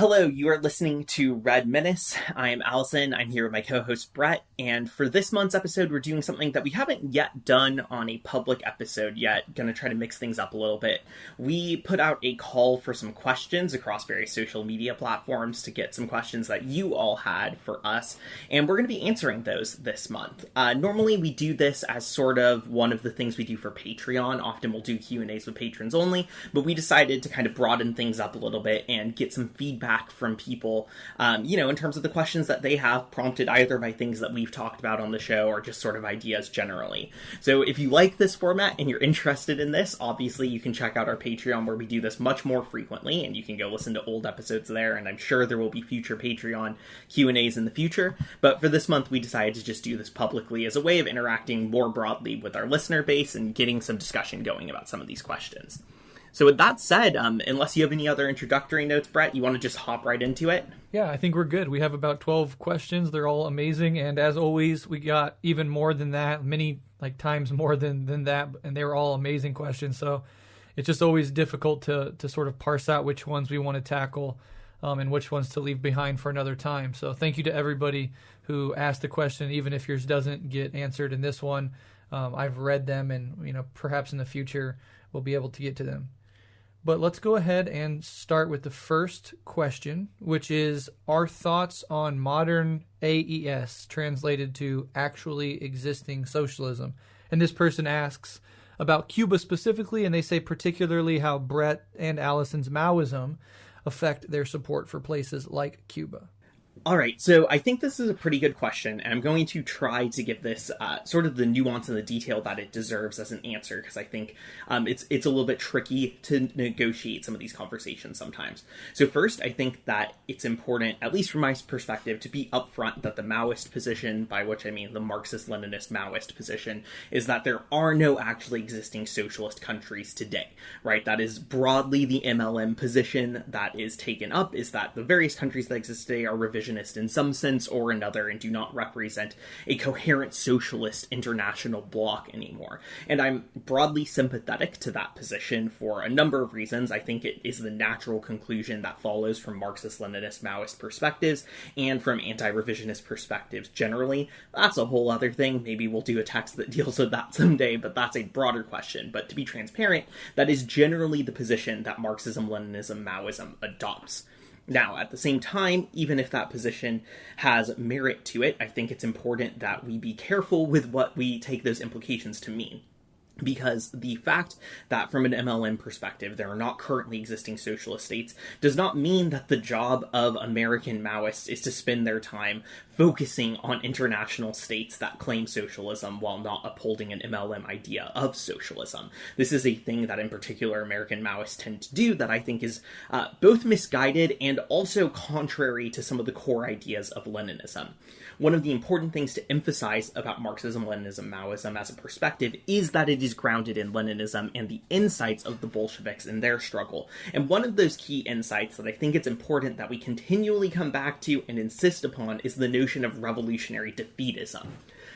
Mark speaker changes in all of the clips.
Speaker 1: Hello, you are listening to Red Menace. I am Alyson. I'm here with my co-host Breht, and for this month's episode, we're doing something that we haven't yet done on a public episode yet. Gonna try to mix things up a little bit. We put out a call for some questions across various social media platforms to get some questions that you all had for us, and we're gonna be answering those this month. Normally, we do this as sort of one of the things we do for Patreon. Often we'll do Q&As with patrons only, but we decided to kind of broaden things up a little bit and get some feedback from people, in terms of the questions that they have, prompted either by things that we've talked about on the show or just sort of ideas generally. So if you like this format and you're interested in this, obviously you can check out our Patreon where we do this much more frequently, and you can go listen to old episodes there, and I'm sure there will be future Patreon Q&As in the future. But for this month, we decided to just do this publicly as a way of interacting more broadly with our listener base and getting some discussion going about some of these questions. So with that said, unless you have any other introductory notes, Breht, you want to just hop right into it?
Speaker 2: Yeah, I think we're good. We have about 12 questions. They're all amazing. And as always, we got even more than that, many times more than that. And they were all amazing questions. So it's just always difficult to sort of parse out which ones we want to tackle and which ones to leave behind for another time. So thank you to everybody who asked the question, even if yours doesn't get answered in this one. I've read them, and perhaps in the future we'll be able to get to them. But let's go ahead and start with the first question, which is our thoughts on modern AES, translated to actually existing socialism. And this person asks about Cuba specifically, and they say particularly how Breht and Alyson's Maoism affect their support for places like Cuba.
Speaker 1: All right, so I think this is a pretty good question, and I'm going to try to give this sort of the nuance and the detail that it deserves as an answer, because I think it's a little bit tricky to negotiate some of these conversations sometimes. So first, I think that it's important, at least from my perspective, to be upfront that the Maoist position, by which I mean the Marxist-Leninist Maoist position, is that there are no actually existing socialist countries today, right? That is broadly the MLM position that is taken up, is that the various countries that exist today are revisionist in some sense or another and do not represent a coherent socialist international bloc anymore. And I'm broadly sympathetic to that position for a number of reasons. I think it is the natural conclusion that follows from Marxist-Leninist Maoist perspectives and from anti-revisionist perspectives generally. That's a whole other thing. Maybe we'll do a text that deals with that someday, but that's a broader question. But to be transparent, that is generally the position that Marxism, Leninism, Maoism adopts. Now, at the same time, even if that position has merit to it, I think it's important that we be careful with what we take those implications to mean. Because the fact that from an MLM perspective there are not currently existing socialist states does not mean that the job of American Maoists is to spend their time focusing on international states that claim socialism while not upholding an MLM idea of socialism. This is a thing that in particular American Maoists tend to do that I think is both misguided and also contrary to some of the core ideas of Leninism. One of the important things to emphasize about Marxism, Leninism, Maoism as a perspective is that it is grounded in Leninism and the insights of the Bolsheviks in their struggle. And one of those key insights that I think it's important that we continually come back to and insist upon is the notion of revolutionary defeatism.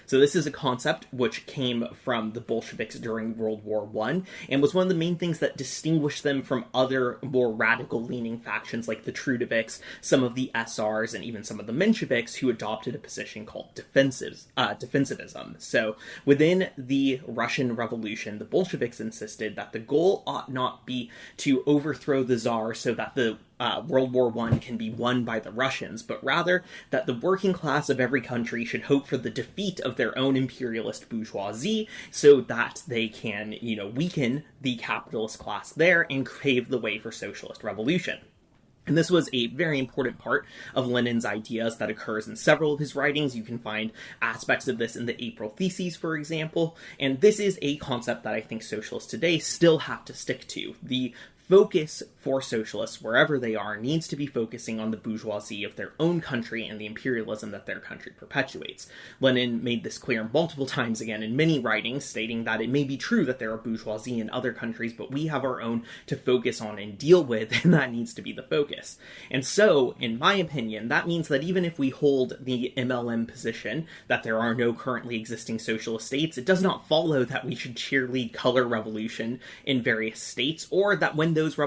Speaker 1: So this is a concept which came from the Bolsheviks during World War I, and was one of the main things that distinguished them from other more radical-leaning factions like the Trudoviks, some of the SRs, and even some of the Mensheviks, who adopted a position called defensivism. So within the Russian Revolution, the Bolsheviks insisted that the goal ought not be to overthrow the Tsar so that the World War I can be won by the Russians, but rather that the working class of every country should hope for the defeat of their own imperialist bourgeoisie so that they can, weaken the capitalist class there and pave the way for socialist revolution. And this was a very important part of Lenin's ideas that occurs in several of his writings. You can find aspects of this in the April Theses, for example. And this is a concept that I think socialists today still have to stick to. The focus for socialists, wherever they are, needs to be focusing on the bourgeoisie of their own country and the imperialism that their country perpetuates. Lenin made this clear multiple times again in many writings, stating that it may be true that there are bourgeoisie in other countries, but we have our own to focus on and deal with, and that needs to be the focus. And so, in my opinion, that means that even if we hold the MLM position that there are no currently existing socialist states, it does not follow that we should cheerlead color revolution in various states, or that when those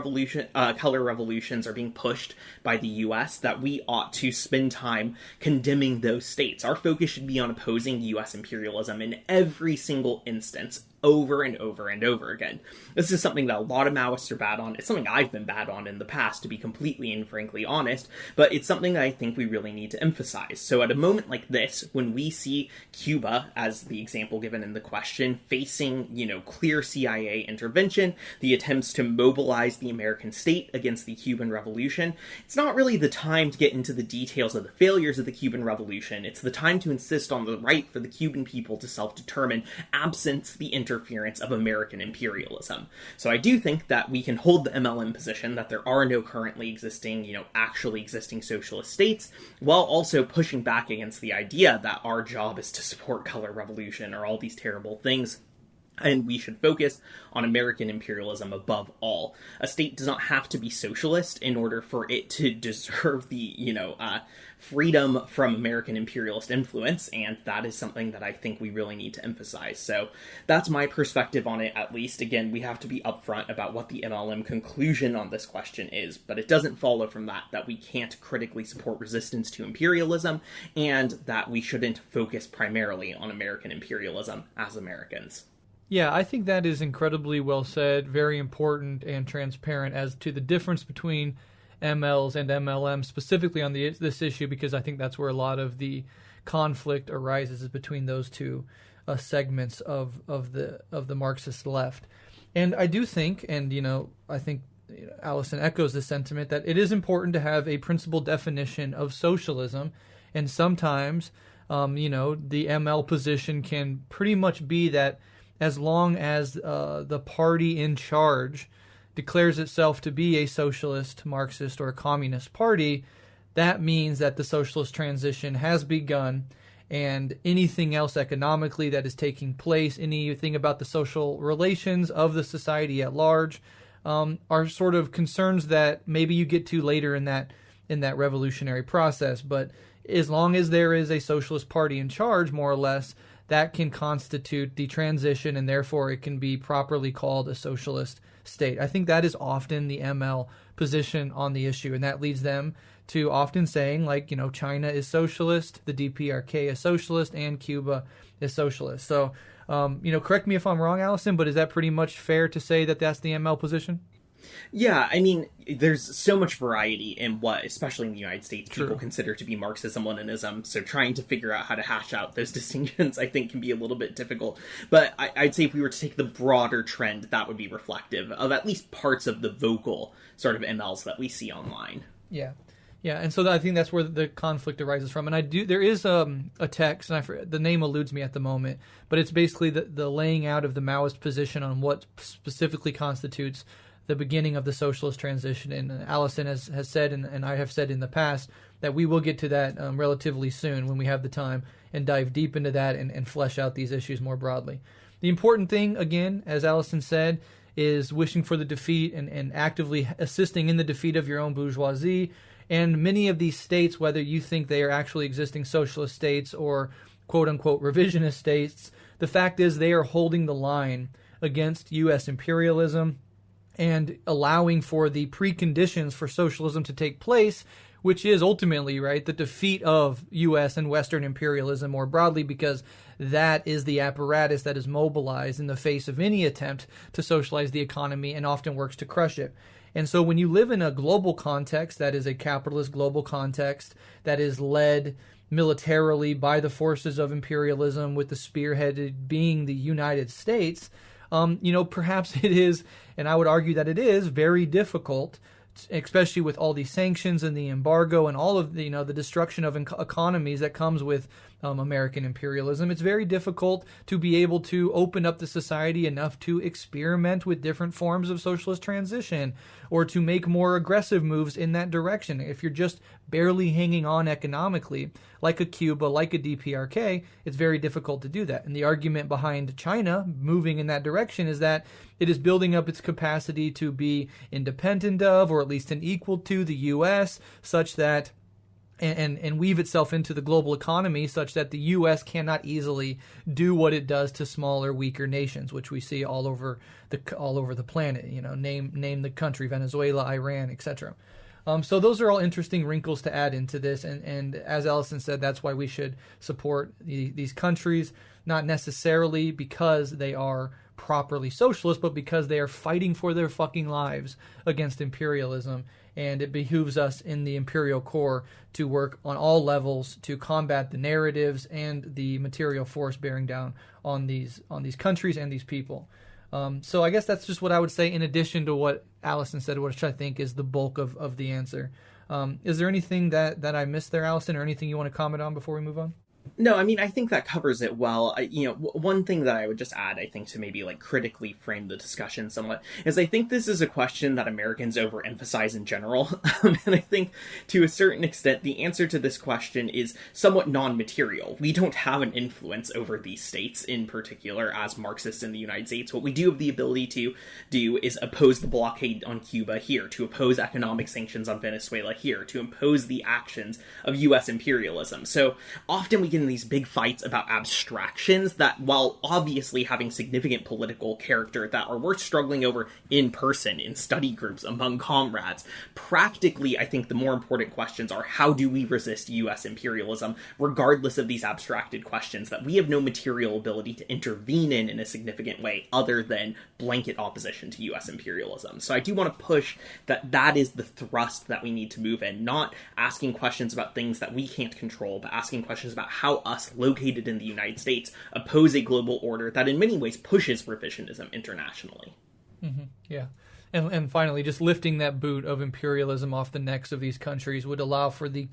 Speaker 1: color revolutions are being pushed by the US, that we ought to spend time condemning those states. Our focus should be on opposing US imperialism in every single instance, over and over and over again. This is something that a lot of Maoists are bad on. It's something I've been bad on in the past, to be completely and frankly honest, but it's something that I think we really need to emphasize. So at a moment like this, when we see Cuba, as the example given in the question, facing, clear CIA intervention, the attempts to mobilize the American state against the Cuban Revolution, it's not really the time to get into the details of the failures of the Cuban Revolution. It's the time to insist on the right for the Cuban people to self-determine, absent the interference of American imperialism. So I do think that we can hold the MLM position that there are no currently existing, actually existing socialist states, while also pushing back against the idea that our job is to support color revolution or all these terrible things. And we should focus on American imperialism above all. A state does not have to be socialist in order for it to deserve the, freedom from American imperialist influence, and that is something that I think we really need to emphasize. So that's my perspective on it, at least. Again, we have to be upfront about what the MLM conclusion on this question is, but it doesn't follow from that we can't critically support resistance to imperialism, and that we shouldn't focus primarily on American imperialism as Americans.
Speaker 2: Yeah, I think that is incredibly well said, very important and transparent as to the difference between MLs and MLM, specifically on this issue, because I think that's where a lot of the conflict arises, is between those two segments of the Marxist left. And I do think, and I think Alyson echoes the sentiment, that it is important to have a principled definition of socialism, and sometimes the ML position can pretty much be that as long as the party in charge declares itself to be a socialist, Marxist, or a communist party, that means that the socialist transition has begun, and anything else economically that is taking place, anything about the social relations of the society at large, are sort of concerns that maybe you get to later in that revolutionary process. But as long as there is a socialist party in charge, more or less, that can constitute the transition, and therefore it can be properly called a socialist state. I think that is often the ML position on the issue, and that leads them to often saying, China is socialist, the DPRK is socialist, and Cuba is socialist. So, correct me if I'm wrong, Alyson, but is that pretty much fair to say that that's the ML position?
Speaker 1: Yeah, I mean, there's so much variety in what, especially in the United States, people
Speaker 2: True.
Speaker 1: consider to be Marxism-Leninism, so trying to figure out how to hash out those distinctions, I think, can be a little bit difficult. But I'd say if we were to take the broader trend, that would be reflective of at least parts of the vocal sort of MLs that we see online.
Speaker 2: Yeah. Yeah, and so I think that's where the conflict arises from. And there is a text, and the name eludes me at the moment, but it's basically the laying out of the Maoist position on what specifically constitutes the beginning of the socialist transition. And Alyson has said, and I have said in the past, that we will get to that relatively soon when we have the time and dive deep into that and flesh out these issues more broadly. The important thing, again, as Alyson said, is wishing for the defeat and actively assisting in the defeat of your own bourgeoisie. And many of these states, whether you think they are actually existing socialist states or quote-unquote revisionist states, the fact is they are holding the line against U.S. imperialism and allowing for the preconditions for socialism to take place, which is ultimately, right, the defeat of U.S. and Western imperialism more broadly, because that is the apparatus that is mobilized in the face of any attempt to socialize the economy and often works to crush it. And so when you live in a global context, that is a capitalist global context that is led militarily by the forces of imperialism, with the spearheaded being the United States, perhaps it is, and I would argue that it is, very difficult, especially with all these sanctions and the embargo and all of the, the destruction of economies that comes with American imperialism. It's very difficult to be able to open up the society enough to experiment with different forms of socialist transition or to make more aggressive moves in that direction. If you're just barely hanging on economically, like a Cuba, like a DPRK, it's very difficult to do that. And the argument behind China moving in that direction is that it is building up its capacity to be independent of, or at least an equal to, the U.S., such that and weave itself into the global economy such that the U.S. cannot easily do what it does to smaller, weaker nations, which we see all over the planet. Name the country: Venezuela, Iran, etc. So those are all interesting wrinkles to add into this, and as Alyson said, that's why we should support these countries, not necessarily because they are properly socialist, but because they are fighting for their fucking lives against imperialism. And it behooves us in the imperial core to work on all levels to combat the narratives and the material force bearing down on these countries and these people. So I guess that's just what I would say in addition to what Alyson said, which I think is the bulk of the answer. Is there anything that I missed there, Alyson, or anything you want to comment on before we move on?
Speaker 1: No, I mean, I think that covers it well. One thing that I would just add, I think, to maybe critically frame the discussion somewhat, is I think this is a question that Americans overemphasize in general. And I think to a certain extent, the answer to this question is somewhat non-material. We don't have an influence over these states in particular as Marxists in the United States. What we do have the ability to do is oppose the blockade on Cuba here, to oppose economic sanctions on Venezuela here, to impose the actions of U.S. imperialism. So often we get in these big fights about abstractions that, while obviously having significant political character, that are worth struggling over in person, in study groups, among comrades. Practically, I think the more important questions are, how do we resist U.S. imperialism, regardless of these abstracted questions that we have no material ability to intervene in a significant way, other than blanket opposition to U.S. imperialism. So I do want to push that is the thrust that we need to move in, not asking questions about things that we can't control, but asking questions about how us, located in the United States, oppose a global order that in many ways pushes revisionism internationally.
Speaker 2: Mm-hmm. Yeah. And finally, just lifting that boot of imperialism off the necks of these countries would allow for the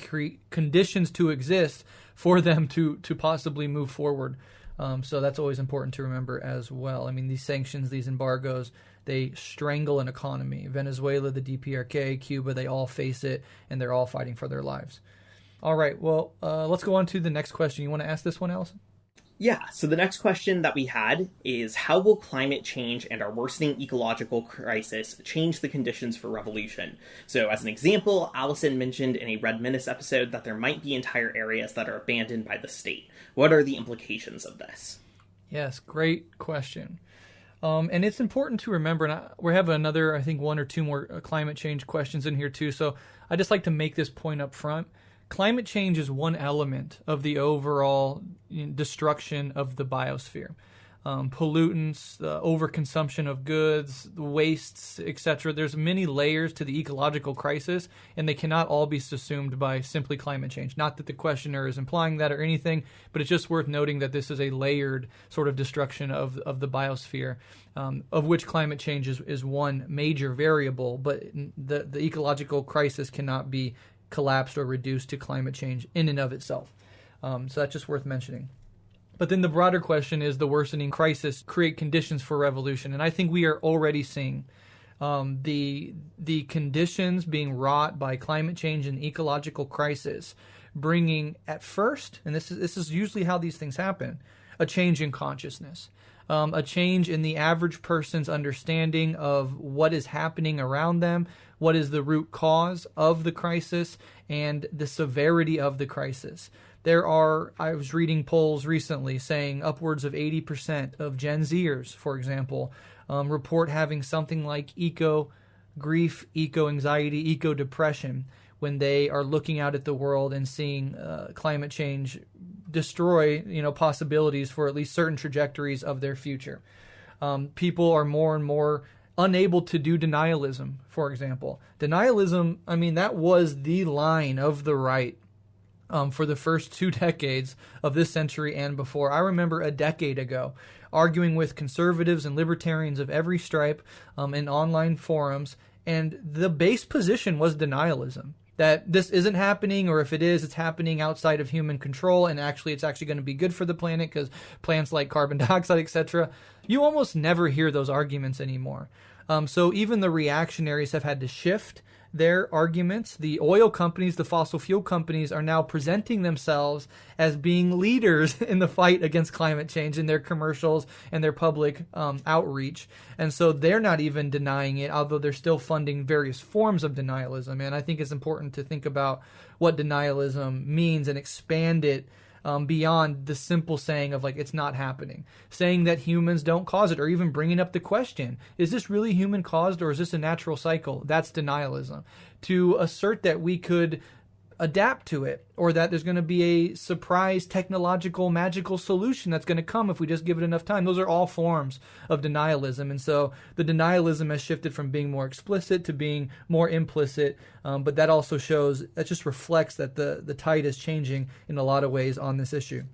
Speaker 2: conditions to exist for them to possibly move forward. So that's always important to remember as well. I mean, these sanctions, these embargoes, they strangle an economy. Venezuela, the DPRK, Cuba, they all face it, and they're all fighting for their lives. All right, well, let's go on to the next question. You want to ask this one, Alyson?
Speaker 1: Yeah, so the next question that we had is, how will climate change and our worsening ecological crisis change the conditions for revolution? So as an example, Alyson mentioned in a Red Menace episode that there might be entire areas that are abandoned by the state. What are the implications of this?
Speaker 2: Yes, great question. And it's important to remember, and we have another, I think, one or two more climate change questions in here too, so I just like to make this point up front. Climate change is one element of the overall destruction of the biosphere. Pollutants, the overconsumption of goods, the wastes, etc. There's many layers to the ecological crisis, and they cannot all be subsumed by simply climate change. Not that the questioner is implying that or anything, but it's just worth noting that this is a layered sort of destruction of the biosphere, of which climate change is one major variable, but the ecological crisis cannot be collapsed or reduced to climate change in and of itself. So that's just worth mentioning. But then the broader question is, the worsening crisis create conditions for revolution? And I think we are already seeing the conditions being wrought by climate change and ecological crisis, bringing at first, and this is usually how these things happen, a change in consciousness. A change in the average person's understanding of what is happening around them, what is the root cause of the crisis, and the severity of the crisis. I was reading polls recently saying upwards of 80% of Gen Zers, for example, report having something like eco-grief, eco-anxiety, eco-depression when they are looking out at the world and seeing climate change destroy, possibilities for at least certain trajectories of their future. People are more and more unable to do denialism, for example. Denialism, that was the line of the right for the first 2 decades of this century and before. I remember a decade ago arguing with conservatives and libertarians of every stripe in online forums, and the base position was denialism. That this isn't happening, or if it is, it's happening outside of human control, and it's actually going to be good for the planet because plants like carbon dioxide, etc. You almost never hear those arguments anymore. So even the reactionaries have had to shift their arguments. The oil companies, the fossil fuel companies are now presenting themselves as being leaders in the fight against climate change in their commercials and their public outreach. And so they're not even denying it, although they're still funding various forms of denialism. And I think it's important to think about what denialism means and expand it beyond the simple saying of like, it's not happening. Saying that humans don't cause it, or even bringing up the question, is this really human caused or is this a natural cycle? That's denialism. To assert that we could adapt to it, or that there's going to be a surprise technological magical solution that's going to come if we just give it enough time. Those are all forms of denialism. And so the denialism has shifted from being more explicit to being more implicit. But that also shows, that just reflects that the tide is changing in a lot of ways on this issue.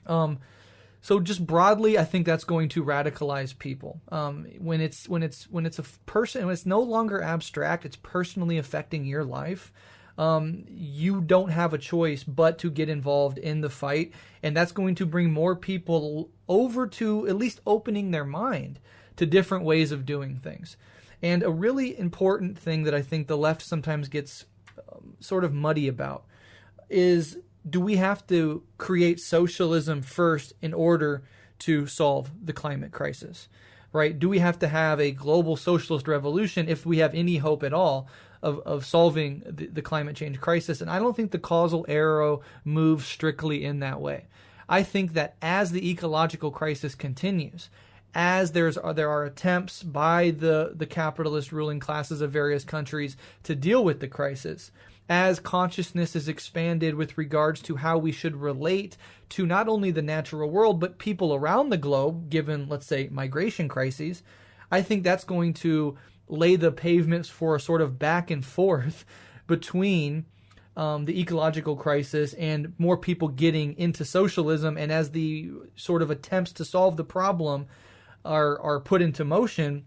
Speaker 2: So just broadly, I think that's going to radicalize people. When it's a person, when it's no longer abstract, it's personally affecting your life. You don't have a choice but to get involved in the fight, and that's going to bring more people over to at least opening their mind to different ways of doing things. And a really important thing that I think the left sometimes gets sort of muddy about is, do we have to create socialism first in order to solve the climate crisis? Right? Do we have to have a global socialist revolution if we have any hope at all of solving the climate change crisis? And I don't think the causal arrow moves strictly in that way. I think that as the ecological crisis continues, as there are attempts by the capitalist ruling classes of various countries to deal with the crisis, as consciousness is expanded with regards to how we should relate to not only the natural world, but people around the globe, given, let's say, migration crises, I think that's going to lay the pavements for a sort of back and forth between the ecological crisis and more people getting into socialism. And as the sort of attempts to solve the problem are put into motion,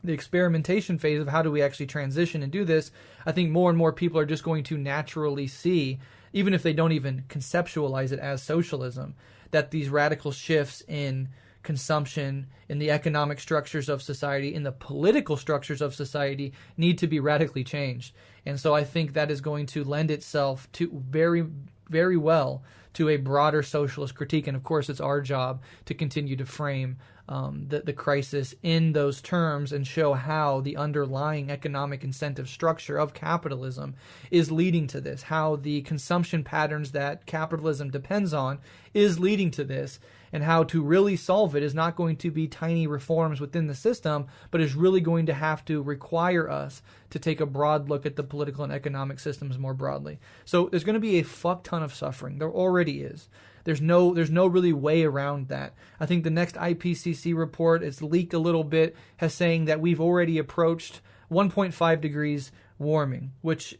Speaker 2: the experimentation phase of how do we actually transition and do this, I think more and more people are just going to naturally see, even if they don't even conceptualize it as socialism, that these radical shifts in consumption, in the economic structures of society, in the political structures of society need to be radically changed. And so I think that is going to lend itself to very, very well to a broader socialist critique. And of course, it's our job to continue to frame the crisis in those terms and show how the underlying economic incentive structure of capitalism is leading to this, how the consumption patterns that capitalism depends on is leading to this, and how to really solve it is not going to be tiny reforms within the system, but is really going to have to require us to take a broad look at the political and economic systems more broadly. So there's going to be a fuck ton of suffering. There already is. There's no really way around that. I think the next IPCC report, it's leaked a little bit, has saying that we've already approached 1.5 degrees warming, which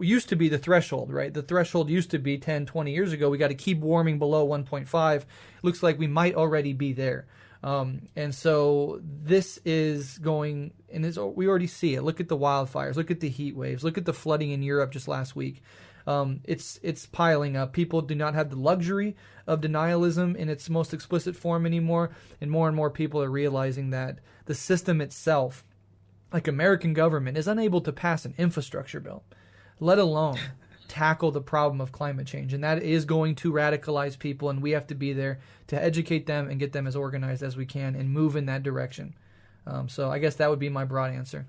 Speaker 2: used to be the threshold, right? The threshold used to be 10, 20 years ago. We got to keep warming below 1.5. Looks like we might already be there. And so this is going, and we already see it. Look at the wildfires. Look at the heat waves. Look at the flooding in Europe just last week. It's piling up. People do not have the luxury of denialism in its most explicit form anymore, and more people are realizing that the system itself, like American government, is unable to pass an infrastructure bill, let alone tackle the problem of climate change. And that is going to radicalize people, and we have to be there to educate them and get them as organized as we can and move in that direction. So I guess that would be my broad answer.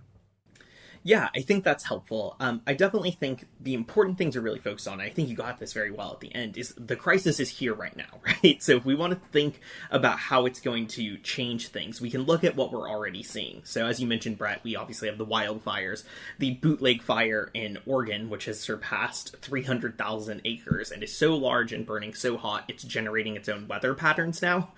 Speaker 1: Yeah, I think that's helpful. I definitely think the important thing to really focus on, I think you got this very well at the end, is the crisis is here right now, right? So if we want to think about how it's going to change things, we can look at what we're already seeing. So as you mentioned, Brett, we obviously have the wildfires, the bootleg fire in Oregon, which has surpassed 300,000 acres and is so large and burning so hot, it's generating its own weather patterns now,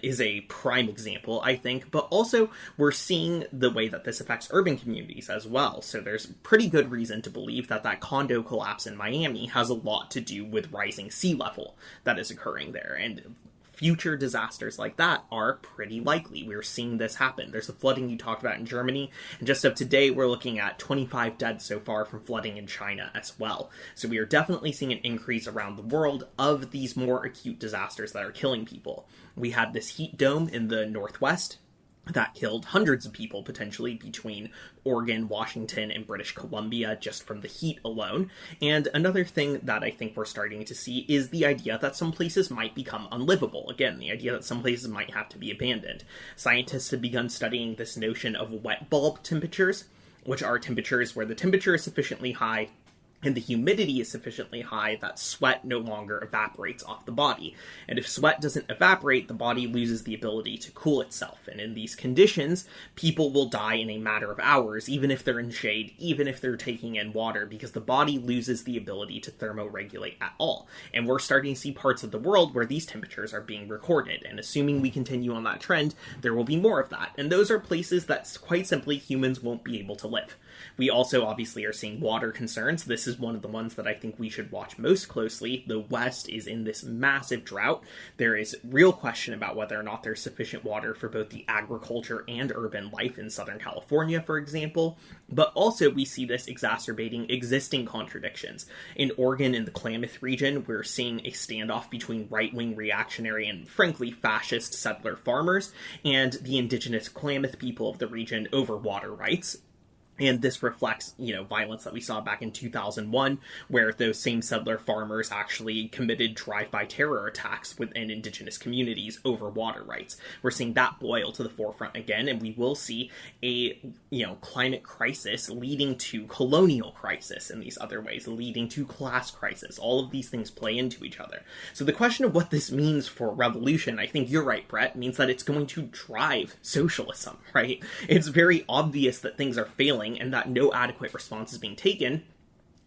Speaker 1: is a prime example, I think. But also, we're seeing the way that this affects urban communities as well. So there's pretty good reason to believe that that condo collapse in Miami has a lot to do with rising sea level that is occurring there. And future disasters like that are pretty likely. We're seeing this happen. There's the flooding you talked about in Germany, and just of today, we're looking at 25 dead so far from flooding in China as well. So we are definitely seeing an increase around the world of these more acute disasters that are killing people. We had this heat dome in the Northwest that killed hundreds of people potentially between Oregon, Washington, and British Columbia just from the heat alone. And another thing that I think we're starting to see is the idea that some places might become unlivable. Again, the idea that some places might have to be abandoned. Scientists have begun studying this notion of wet bulb temperatures, which are temperatures where the temperature is sufficiently high and the humidity is sufficiently high that sweat no longer evaporates off the body. And if sweat doesn't evaporate, the body loses the ability to cool itself. And in these conditions, people will die in a matter of hours, even if they're in shade, even if they're taking in water, because the body loses the ability to thermoregulate at all. And we're starting to see parts of the world where these temperatures are being recorded. And assuming we continue on that trend, there will be more of that. And those are places that, quite simply, humans won't be able to live. We also obviously are seeing water concerns. This is one of the ones that I think we should watch most closely. The West is in this massive drought. There is real question about whether or not there's sufficient water for both the agriculture and urban life in Southern California, for example. But also we see this exacerbating existing contradictions. In Oregon, in the Klamath region, we're seeing a standoff between right-wing reactionary and, frankly, fascist settler farmers and the indigenous Klamath people of the region over water rights. And this reflects, violence that we saw back in 2001, where those same settler farmers actually committed drive-by terror attacks within indigenous communities over water rights. We're seeing that boil to the forefront again, and we will see a, climate crisis leading to colonial crisis in these other ways, leading to class crisis. All of these things play into each other. So the question of what this means for revolution, I think you're right, Brett, means that it's going to drive socialism, right? It's very obvious that things are failing and that no adequate response is being taken.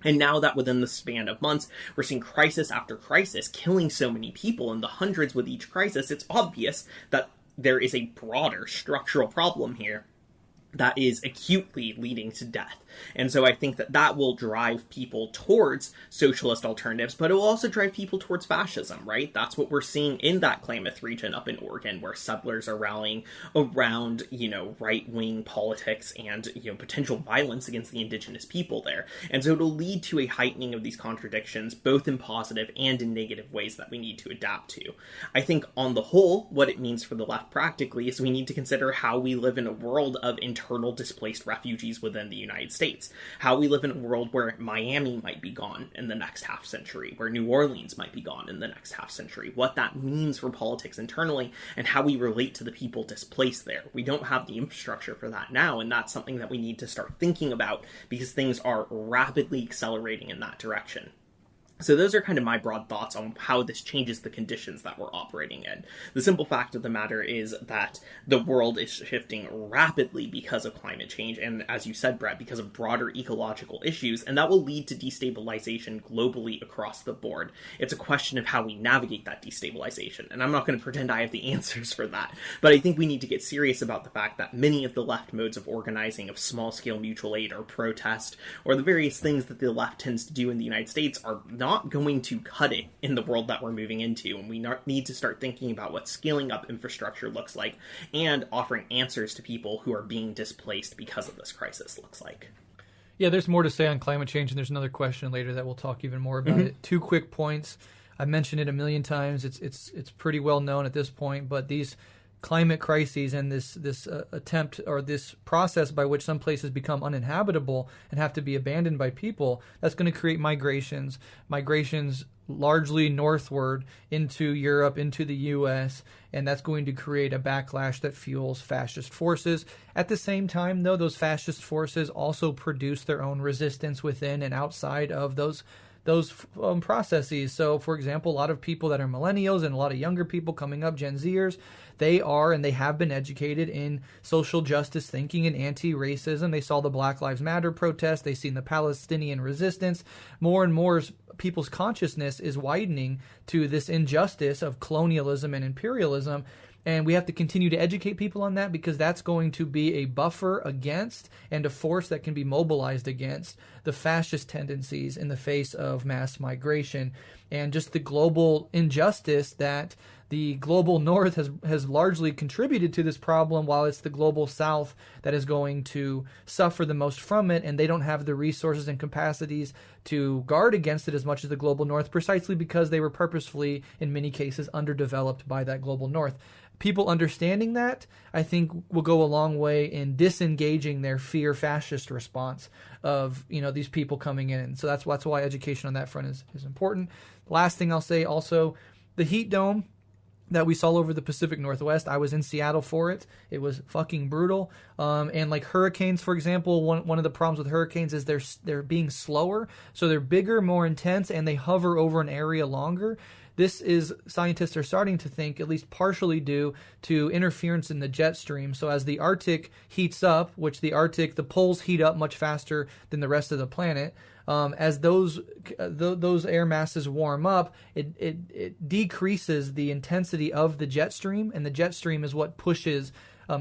Speaker 1: And now that within the span of months, we're seeing crisis after crisis, killing so many people in the hundreds with each crisis, it's obvious that there is a broader structural problem here that is acutely leading to death. And so I think that will drive people towards socialist alternatives, but it will also drive people towards fascism, right? That's what we're seeing in that Klamath region up in Oregon, where settlers are rallying around, right-wing politics and, potential violence against the indigenous people there. And so it'll lead to a heightening of these contradictions, both in positive and in negative ways that we need to adapt to. I think on the whole, what it means for the left practically is we need to consider how we live in a world of internal displaced refugees within the United States. How we live in a world where Miami might be gone in the next half century, where New Orleans might be gone in the next half century, what that means for politics internally, and how we relate to the people displaced there. We don't have the infrastructure for that now, and that's something that we need to start thinking about because things are rapidly accelerating in that direction. So those are kind of my broad thoughts on how this changes the conditions that we're operating in. The simple fact of the matter is that the world is shifting rapidly because of climate change, and as you said, Brett, because of broader ecological issues, and that will lead to destabilization globally across the board. It's a question of how we navigate that destabilization, and I'm not going to pretend I have the answers for that, but I think we need to get serious about the fact that many of the left modes of organizing, of small-scale mutual aid or protest, or the various things that the left tends to do in the United States are not going to cut it in the world that we're moving into, and we need to start thinking about what scaling up infrastructure looks like and offering answers to people who are being displaced because of this crisis looks like.
Speaker 2: Yeah, there's more to say on climate change, and there's another question later that we'll talk even more about it. 2 quick points. I mentioned it a million times. It's pretty well known at this point, but these climate crises and this attempt or this process by which some places become uninhabitable and have to be abandoned by people, that's going to create migrations largely northward into Europe, into the U.S., and that's going to create a backlash that fuels fascist forces. At the same time, though, those fascist forces also produce their own resistance within and outside of those processes. So, for example, a lot of people that are millennials and a lot of younger people coming up, Gen Zers, they are and they have been educated in social justice thinking and anti-racism. They saw the Black Lives Matter protest. They've seen the Palestinian resistance. More and more people's consciousness is widening to this injustice of colonialism and imperialism. And we have to continue to educate people on that because that's going to be a buffer against and a force that can be mobilized against the fascist tendencies in the face of mass migration and just the global injustice that the global north has largely contributed to this problem, while it's the global south that is going to suffer the most from it, and they don't have the resources and capacities to guard against it as much as the global north, precisely because they were purposefully, in many cases, underdeveloped by that global north. People understanding that, I think, will go a long way in disengaging their fear fascist response of, these people coming in. So that's why education on that front is important. Last thing I'll say also, the heat dome that we saw over the Pacific Northwest. I was in Seattle for it. It was fucking brutal. And like hurricanes, for example, one of the problems with hurricanes is they're being slower. So they're bigger, more intense, and they hover over an area longer. This is, scientists are starting to think, at least partially due to interference in the jet stream. So as the Arctic heats up, which the poles heat up much faster than the rest of the planet, as those air masses warm up, it decreases the intensity of the jet stream, and the jet stream is what pushes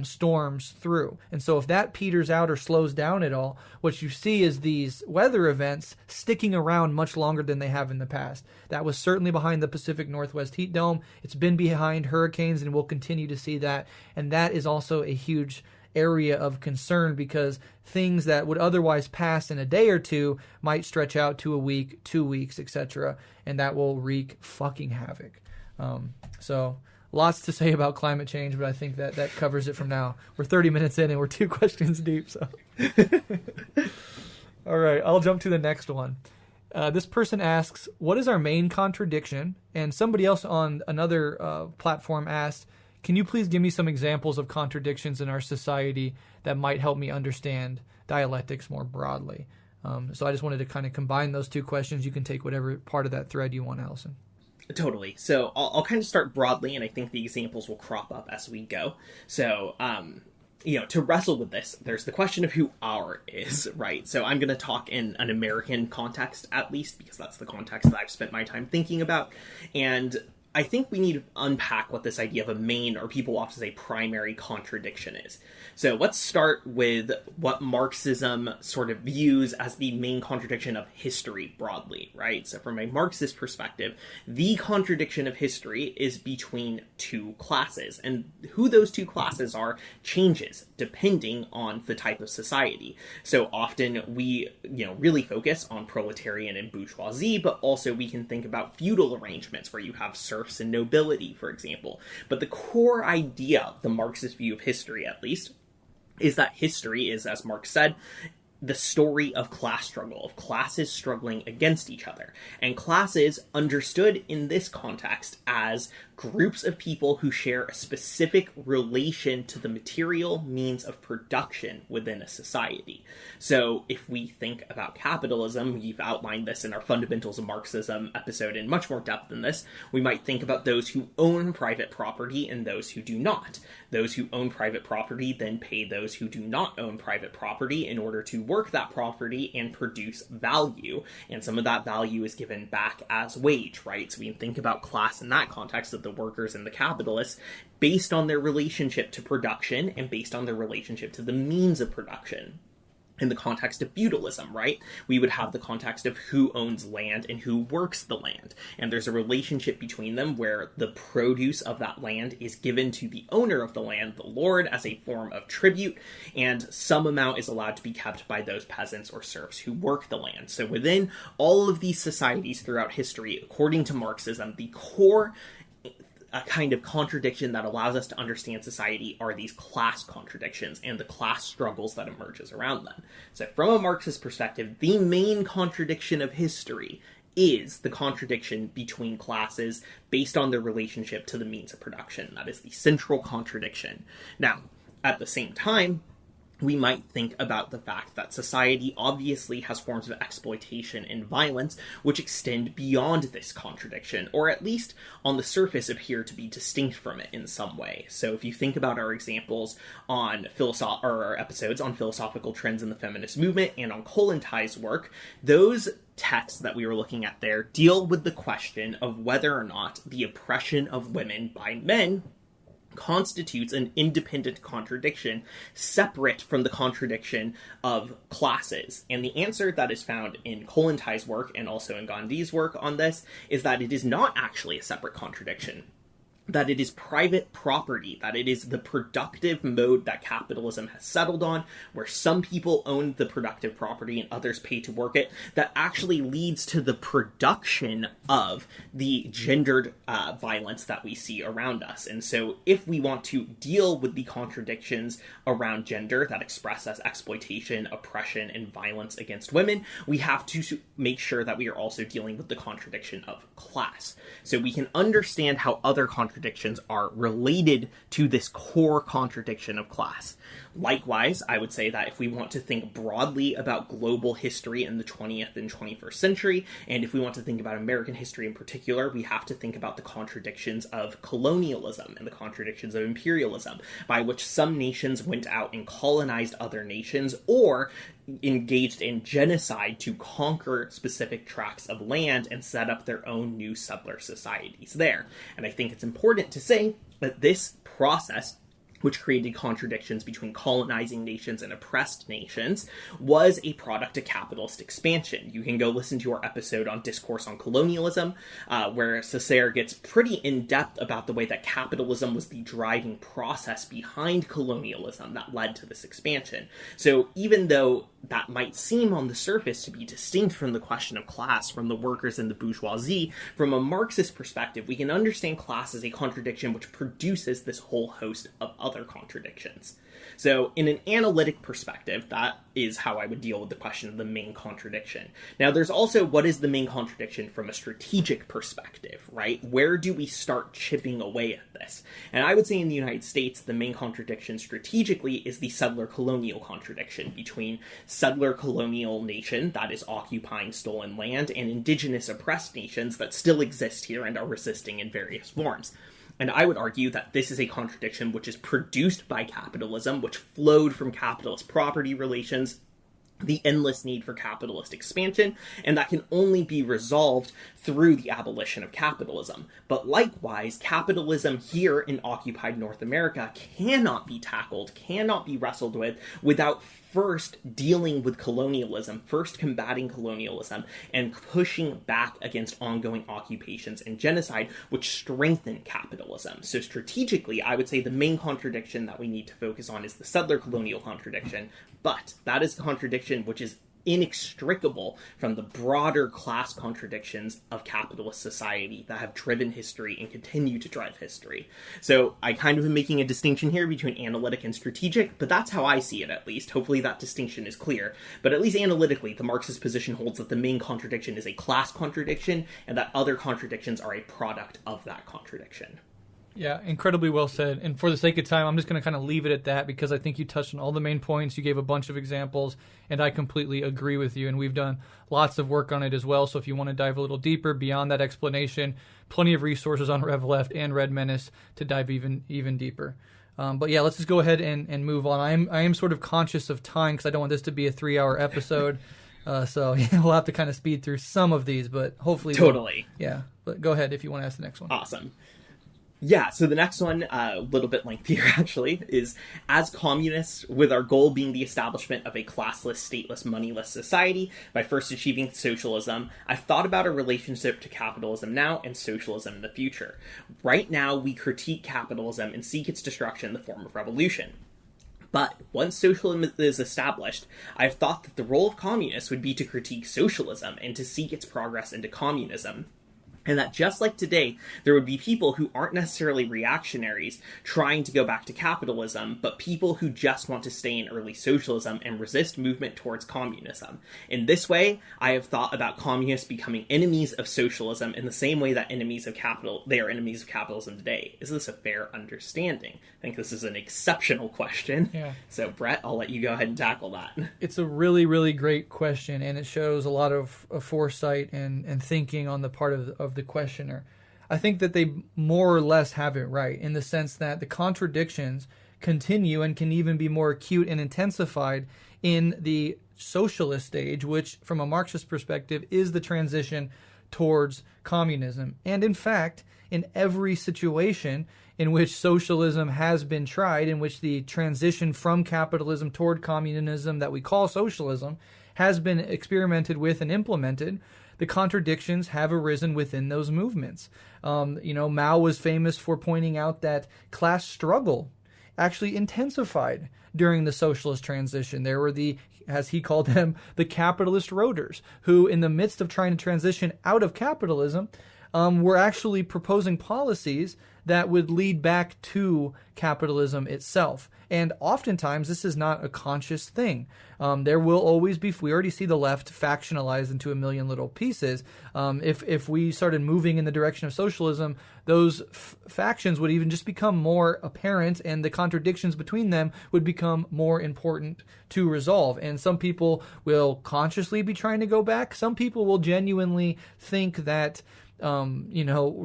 Speaker 2: storms through. And so if that peters out or slows down at all, what you see is these weather events sticking around much longer than they have in the past. That was certainly behind the Pacific Northwest heat dome. It's been behind hurricanes, and we'll continue to see that. And that is also a huge area of concern, because things that would otherwise pass in a day or two might stretch out to a week, 2 weeks, etc., and that will wreak fucking havoc. So lots to say about climate change, but I think that covers it from now. We're 30 minutes in and we're 2 questions deep. So, all right, I'll jump to the next one. This person asks, what is our main contradiction? And somebody else on another platform asked, can you please give me some examples of contradictions in our society that might help me understand dialectics more broadly? So I just wanted to kind of combine those 2 questions. You can take whatever part of that thread you want, Alyson.
Speaker 1: Totally. So I'll kind of start broadly, and I think the examples will crop up as we go. So, to wrestle with this, there's the question of who our is, right? So I'm going to talk in an American context, at least, because that's the context that I've spent my time thinking about. And I think we need to unpack what this idea of a main, or people often say primary, contradiction is. So let's start with what Marxism sort of views as the main contradiction of history broadly, right? So from a Marxist perspective, the contradiction of history is between 2 classes, and who those 2 classes are changes depending on the type of society. So often we, really focus on proletarian and bourgeoisie, but also we can think about feudal arrangements where you have serfs and nobility, for example. But the core idea of the Marxist view of history, at least, is that history is, as Marx said, the story of class struggle, of classes struggling against each other. And classes understood in this context as groups of people who share a specific relation to the material means of production within a society. So if we think about capitalism, we've outlined this in our Fundamentals of Marxism episode in much more depth than this, we might think about those who own private property and those who do not. Those who own private property then pay those who do not own private property in order to work that property and produce value. And some of that value is given back as wage, right? So we can think about class in that context of the workers and the capitalists based on their relationship to production and based on their relationship to the means of production. In the context of feudalism, right? We would have the context of who owns land and who works the land. And there's a relationship between them where the produce of that land is given to the owner of the land, the lord, as a form of tribute, and some amount is allowed to be kept by those peasants or serfs who work the land. So within all of these societies throughout history, according to Marxism, the core a kind of contradiction that allows us to understand society are these class contradictions and the class struggles that emerges around them. So from a Marxist perspective, the main contradiction of history is the contradiction between classes based on their relationship to the means of production. That is the central contradiction. Now, at the same time, we might think about the fact that society obviously has forms of exploitation and violence which extend beyond this contradiction, or at least on the surface appear to be distinct from it in some way. So if you think about our examples on our episodes on philosophical trends in the feminist movement and on Kollontaj's work, those texts that we were looking at there deal with the question of whether or not the oppression of women by men constitutes an independent contradiction separate from the contradiction of classes. And the answer that is found in Kollontái's work and also in Gandhi's work on this is that it is not actually a separate contradiction, that it is private property, that it is the productive mode that capitalism has settled on, where some people own the productive property and others pay to work it, that actually leads to the production of the gendered violence that we see around us. And so if we want to deal with the contradictions around gender that express as exploitation, oppression, and violence against women, we have to make sure that we are also dealing with the contradiction of class. So we can understand how other contradictions are related to this core contradiction of class. Likewise, I would say that if we want to think broadly about global history in the 20th and 21st century, and if we want to think about American history in particular, we have to think about the contradictions of colonialism and the contradictions of imperialism, by which some nations went out and colonized other nations or engaged in genocide to conquer specific tracts of land and set up their own new settler societies there. And I think it's important to say that this process, which created contradictions between colonizing nations and oppressed nations, was a product of capitalist expansion. You can go listen to our episode on Discourse on Colonialism, where Césaire gets pretty in-depth about the way that capitalism was the driving process behind colonialism that led to this expansion. So even though that might seem on the surface to be distinct from the question of class, from the workers and the bourgeoisie, from a Marxist perspective, we can understand class as a contradiction which produces this whole host of other contradictions. So in an analytic perspective, that is how I would deal with the question of the main contradiction. Now, there's also what is the main contradiction from a strategic perspective, right? Where do we start chipping away at this? And I would say in the United States, the main contradiction strategically is the settler-colonial contradiction between settler-colonial nation that is occupying stolen land and indigenous oppressed nations that still exist here and are resisting in various forms. And I would argue that this is a contradiction which is produced by capitalism, which flowed from capitalist property relations, the endless need for capitalist expansion, and that can only be resolved through the abolition of capitalism. But likewise, capitalism here in occupied North America cannot be tackled, cannot be wrestled with, without first dealing with colonialism, first combating colonialism, and pushing back against ongoing occupations and genocide, which strengthen capitalism. So strategically, I would say the main contradiction that we need to focus on is the settler-colonial contradiction, but that is the contradiction which is inextricable from the broader class contradictions of capitalist society that have driven history and continue to drive history. So I kind of am making a distinction here between analytic and strategic, but that's how I see it at least. Hopefully that distinction is clear. But at least analytically, the Marxist position holds that the main contradiction is a class contradiction and that other contradictions are a product of that contradiction.
Speaker 2: Yeah, incredibly well said. And for the sake of time, I'm just going to kind of leave it at that because I think you touched on all the main points. You gave a bunch of examples, and I completely agree with you. And we've done lots of work on it as well. So if you want to dive a little deeper beyond that explanation, plenty of resources on Rev Left and Red Menace to dive even deeper. But yeah, let's just go ahead and move on. I am sort of conscious of time because I don't want this to be a 3-hour episode. So yeah, we'll have to kind of speed through some of these, but hopefully...
Speaker 1: Totally.
Speaker 2: Yeah, but go ahead if you want to ask the next one.
Speaker 1: Awesome. Yeah, so the next one, a little bit lengthier actually, is as communists, with our goal being the establishment of a classless, stateless, moneyless society by first achieving socialism, I've thought about a relationship to capitalism now and socialism in the future. Right now, we critique capitalism and seek its destruction in the form of revolution. But once socialism is established, I've thought that the role of communists would be to critique socialism and to seek its progress into communism. And that just like today, there would be people who aren't necessarily reactionaries trying to go back to capitalism, but people who just want to stay in early socialism and resist movement towards communism. In this way, I have thought about communists becoming enemies of socialism in the same way that they are enemies of capitalism today. Is this a fair understanding? I think this is an exceptional question.
Speaker 2: Yeah.
Speaker 1: So Brett, I'll let you go ahead and tackle that.
Speaker 2: It's a really, really great question, and it shows a lot of foresight and thinking on the part of the questioner. I think that they more or less have it right in the sense that the contradictions continue and can even be more acute and intensified in the socialist stage, which from a Marxist perspective is the transition towards communism. And in fact, in every situation in which socialism has been tried, in which the transition from capitalism toward communism that we call socialism has been experimented with and implemented, the contradictions have arisen within those movements. Mao was famous for pointing out that class struggle actually intensified during the socialist transition. There were as he called them, the capitalist roaders, who in the midst of trying to transition out of capitalism, were actually proposing policies that would lead back to capitalism itself. And oftentimes, this is not a conscious thing. There will always be, we already see the left factionalized into a million little pieces. If we started moving in the direction of socialism, those factions would even just become more apparent, and the contradictions between them would become more important to resolve. And some people will consciously be trying to go back. Some people will genuinely think that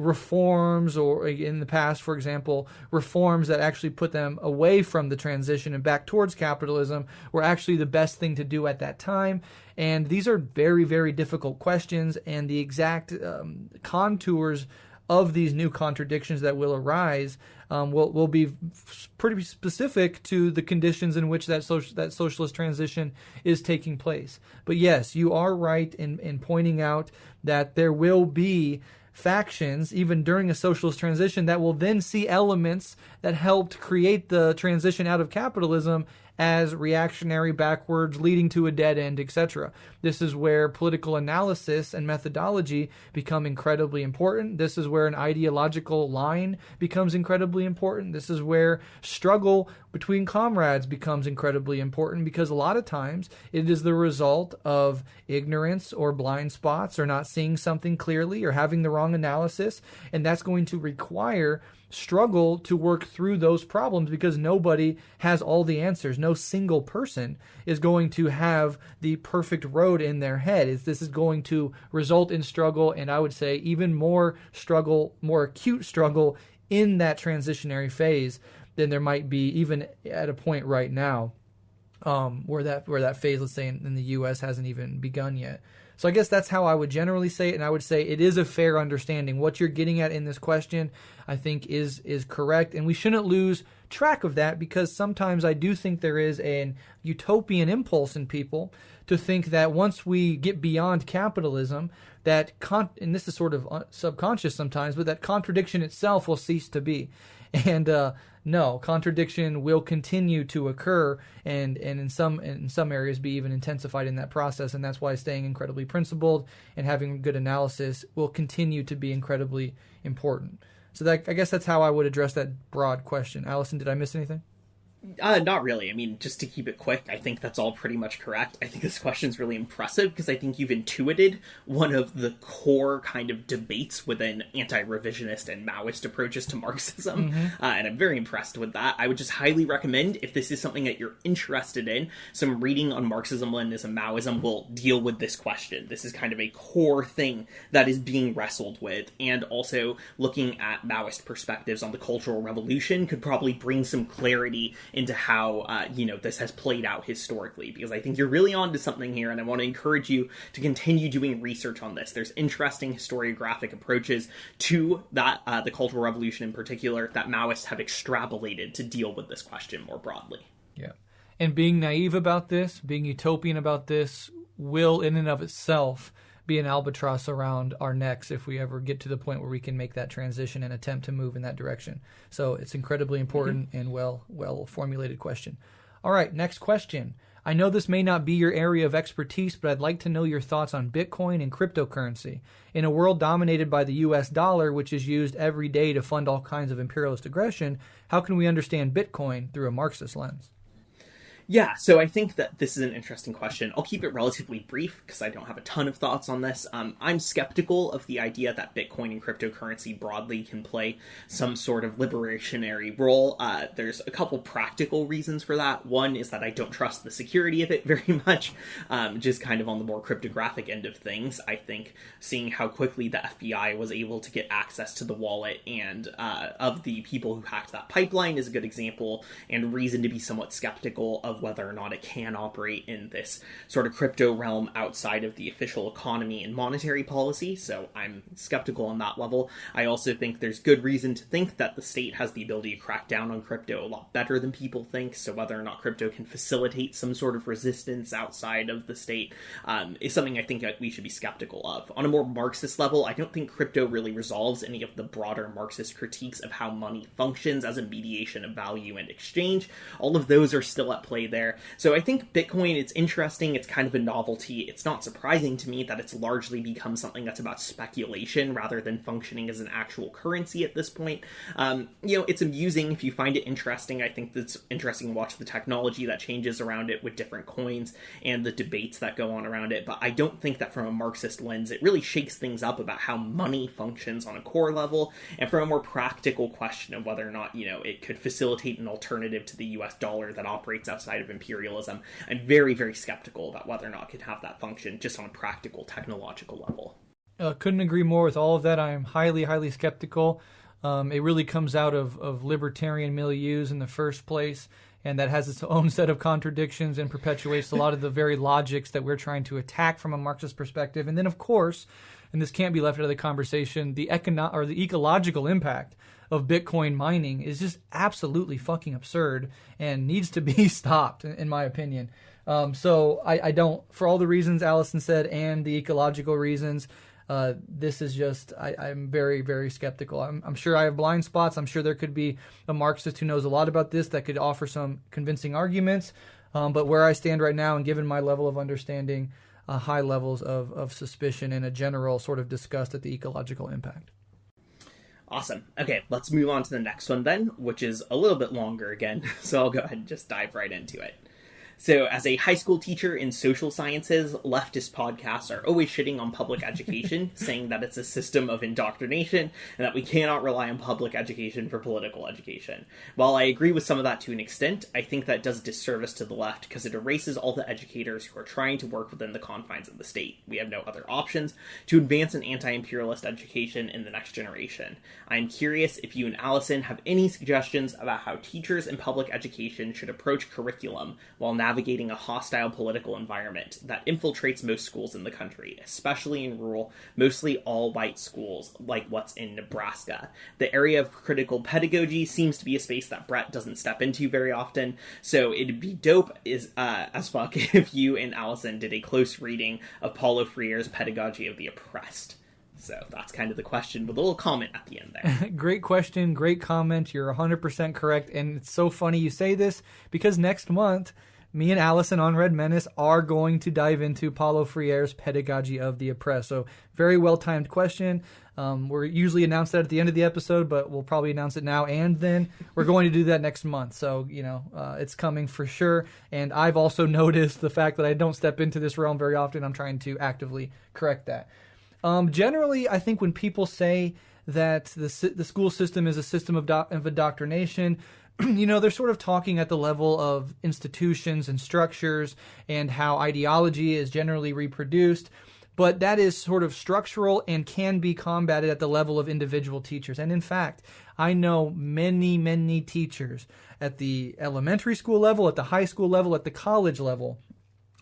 Speaker 2: reforms, or in the past, for example, reforms that actually put them away from the transition and back towards capitalism were actually the best thing to do at that time. And these are very, very difficult questions, and the exact contours of these new contradictions that will arise will be pretty specific to the conditions in which that socialist transition is taking place. But yes, you are right in pointing out that there will be factions, even during a socialist transition, that will then see elements that helped create the transition out of capitalism as reactionary, backwards, leading to a dead end, etc. This is where political analysis and methodology become incredibly important. This is where an ideological line becomes incredibly important. This is where struggle between comrades becomes incredibly important, because a lot of times it is the result of ignorance or blind spots, or not seeing something clearly, or having the wrong analysis, and that's going to require struggle to work through those problems, because nobody has all the answers. No single person is going to have the perfect road in their head. This is going to result in struggle, and I would say even more struggle, more acute struggle in that transitionary phase than there might be even at a point right now, where that phase, let's say in the U.S., hasn't even begun yet. So I guess that's how I would generally say it, and I would say it is a fair understanding. What you're getting at in this question, I think, is correct, and we shouldn't lose track of that, because sometimes I do think there is an utopian impulse in people to think that once we get beyond capitalism, that and this is sort of subconscious sometimes, but that contradiction itself will cease to be. And no, contradiction will continue to occur, and in some areas be even intensified in that process. And that's why staying incredibly principled and having good analysis will continue to be incredibly important. So I guess that's how I would address that broad question. Alyson, did I miss anything?
Speaker 1: Not really. I mean, just to keep it quick, I think that's all pretty much correct. I think this question's really impressive, because I think you've intuited one of the core kind of debates within anti-revisionist and Maoist approaches to Marxism, and I'm very impressed with that. I would just highly recommend, if this is something that you're interested in, some reading on Marxism, Leninism, Maoism will deal with this question. This is kind of a core thing that is being wrestled with, and also looking at Maoist perspectives on the Cultural Revolution could probably bring some clarity into how, this has played out historically, because I think you're really onto something here, and I want to encourage you to continue doing research on this. There's interesting historiographic approaches to that, the Cultural Revolution in particular, that Maoists have extrapolated to deal with this question more broadly.
Speaker 2: Yeah. And being naive about this, being utopian about this, will in and of itself be an albatross around our necks if we ever get to the point where we can make that transition and attempt to move in that direction. So it's incredibly important and well formulated question. All right, next question. I know this may not be your area of expertise, but I'd like to know your thoughts on Bitcoin and cryptocurrency. In a world dominated by the US dollar, which is used every day to fund all kinds of imperialist aggression, how can we understand Bitcoin through a Marxist lens?
Speaker 1: Yeah, so I think that this is an interesting question. I'll keep it relatively brief because I don't have a ton of thoughts on this. I'm skeptical of the idea that Bitcoin and cryptocurrency broadly can play some sort of liberationary role. There's a couple practical reasons for that. One is that I don't trust the security of it very much, just kind of on the more cryptographic end of things. I think seeing how quickly the FBI was able to get access to the wallet and of the people who hacked that pipeline is a good example and reason to be somewhat skeptical of of whether or not it can operate in this sort of crypto realm outside of the official economy and monetary policy, so I'm skeptical on that level. I also think there's good reason to think that the state has the ability to crack down on crypto a lot better than people think, so whether or not crypto can facilitate some sort of resistance outside of the state is something I think that we should be skeptical of. On a more Marxist level, I don't think crypto really resolves any of the broader Marxist critiques of how money functions as a mediation of value and exchange. All of those are still at play there. So I think Bitcoin, it's interesting, it's kind of a novelty. It's not surprising to me that it's largely become something that's about speculation rather than functioning as an actual currency at this point. It's amusing if you find it interesting. I think it's interesting to watch the technology that changes around it with different coins and the debates that go on around it, but I don't think that from a Marxist lens it really shakes things up about how money functions on a core level, and from a more practical question of whether or not, it could facilitate an alternative to the US dollar that operates outside of imperialism. I'm very, very skeptical about whether or not it could have that function just on a practical, technological level.
Speaker 2: Couldn't agree more with all of that. I am highly, highly skeptical. It really comes out of libertarian milieus in the first place, and that has its own set of contradictions and perpetuates a lot of the very logics that we're trying to attack from a Marxist perspective. And then, of course, and this can't be left out of the conversation, the ecological impact of Bitcoin mining is just absolutely fucking absurd and needs to be stopped, in my opinion. So I don't, for all the reasons Alyson said and the ecological reasons, this is just, I'm very, very skeptical. I'm sure I have blind spots. I'm sure there could be a Marxist who knows a lot about this that could offer some convincing arguments. But where I stand right now, and given my level of understanding, high levels of suspicion and a general sort of disgust at the ecological impact.
Speaker 1: Awesome. Okay, let's move on to the next one then, which is a little bit longer again. So I'll go ahead and just dive right into it. So as a high school teacher in social sciences, leftist podcasts are always shitting on public education, saying that it's a system of indoctrination and that we cannot rely on public education for political education. While I agree with some of that to an extent, I think that does disservice to the left because it erases all the educators who are trying to work within the confines of the state. We have no other options to advance an anti-imperialist education in the next generation. I'm curious if you and Alyson have any suggestions about how teachers in public education should approach curriculum while navigating a hostile political environment that infiltrates most schools in the country, especially in rural, mostly all-white schools like what's in Nebraska. The area of critical pedagogy seems to be a space that Breht doesn't step into very often, so it'd be dope as fuck if you and Alyson did a close reading of Paulo Freire's Pedagogy of the Oppressed. So that's kind of the question with a little comment at the end there.
Speaker 2: Great question, great comment. You're 100% correct, and it's so funny you say this because next month, me and Alyson on Red Menace are going to dive into Paulo Freire's Pedagogy of the Oppressed. So very well-timed question. We're usually announced that at the end of the episode, but we'll probably announce it now and then. We're going to do that next month. So, it's coming for sure. And I've also noticed the fact that I don't step into this realm very often. I'm trying to actively correct that. Generally, I think when people say that the school system is a system of indoctrination, they're sort of talking at the level of institutions and structures and how ideology is generally reproduced. But that is sort of structural and can be combated at the level of individual teachers. And in fact, I know many, many teachers at the elementary school level, at the high school level, at the college level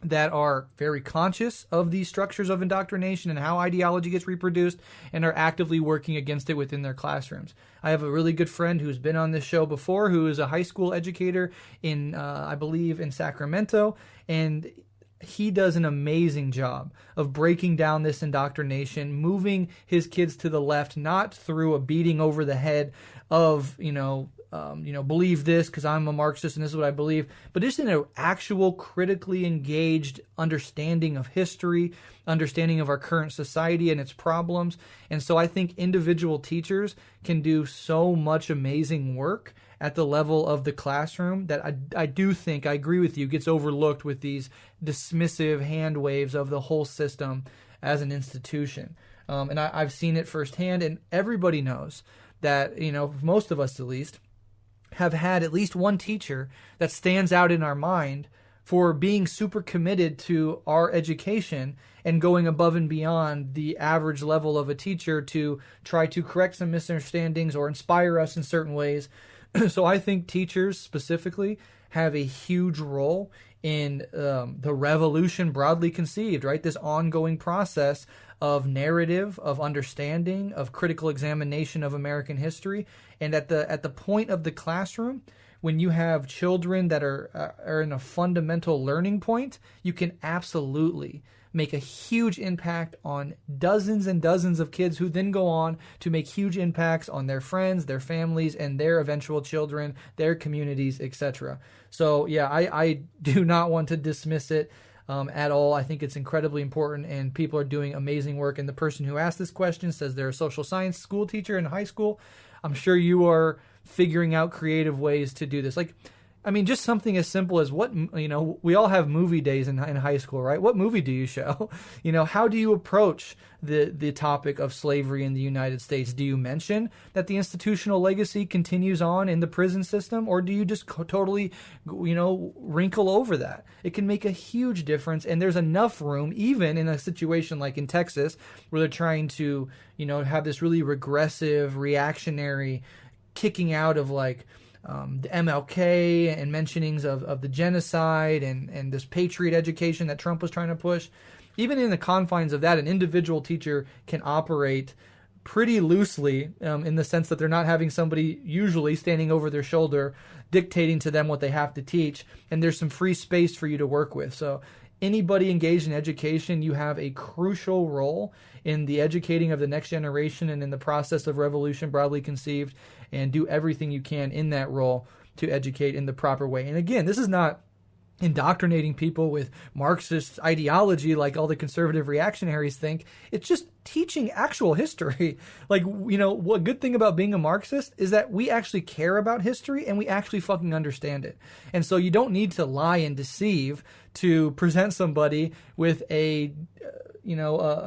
Speaker 2: that are very conscious of these structures of indoctrination and how ideology gets reproduced and are actively working against it within their classrooms. I have a really good friend who's been on this show before who is a high school educator in, I believe, in Sacramento, and he does an amazing job of breaking down this indoctrination, moving his kids to the left, not through a beating over the head of, believe this because I'm a Marxist and this is what I believe, but just in an actual critically engaged understanding of history, understanding of our current society and its problems. And so I think individual teachers can do so much amazing work at the level of the classroom that I do think, I agree with you, gets overlooked with these dismissive hand waves of the whole system as an institution. And I've seen it firsthand, and everybody knows that, most of us at least, have had at least one teacher that stands out in our mind for being super committed to our education and going above and beyond the average level of a teacher to try to correct some misunderstandings or inspire us in certain ways. So I think teachers specifically have a huge role in the revolution broadly conceived, right? This ongoing process of narrative, of understanding, of critical examination of American history. And at the point of the classroom, when you have children that are in a fundamental learning point, you can absolutely make a huge impact on dozens and dozens of kids who then go on to make huge impacts on their friends, their families, and their eventual children, their communities, etc. So yeah, I do not want to dismiss it at all. I think it's incredibly important, and people are doing amazing work. And the person who asked this question says they're a social science school teacher in high school. I'm sure you are figuring out creative ways to do this. Like, I mean, just something as simple as we all have movie days in high school, right? What movie do you show? How do you approach the topic of slavery in the United States? Do you mention that the institutional legacy continues on in the prison system, or do you just totally, wrinkle over that? It can make a huge difference, and there's enough room, even in a situation like in Texas, where they're trying to, have this really regressive, reactionary kicking out of the MLK and mentionings of the genocide and this patriot education that Trump was trying to push. Even in the confines of that, an individual teacher can operate pretty loosely in the sense that they're not having somebody usually standing over their shoulder dictating to them what they have to teach, and there's some free space for you to work with. So anybody engaged in education, you have a crucial role in the educating of the next generation and in the process of revolution broadly conceived, and do everything you can in that role to educate in the proper way. And again, this is not indoctrinating people with Marxist ideology like all the conservative reactionaries think. It's just teaching actual history. What good thing about being a Marxist is that we actually care about history and we actually fucking understand it. And so you don't need to lie and deceive to present somebody with a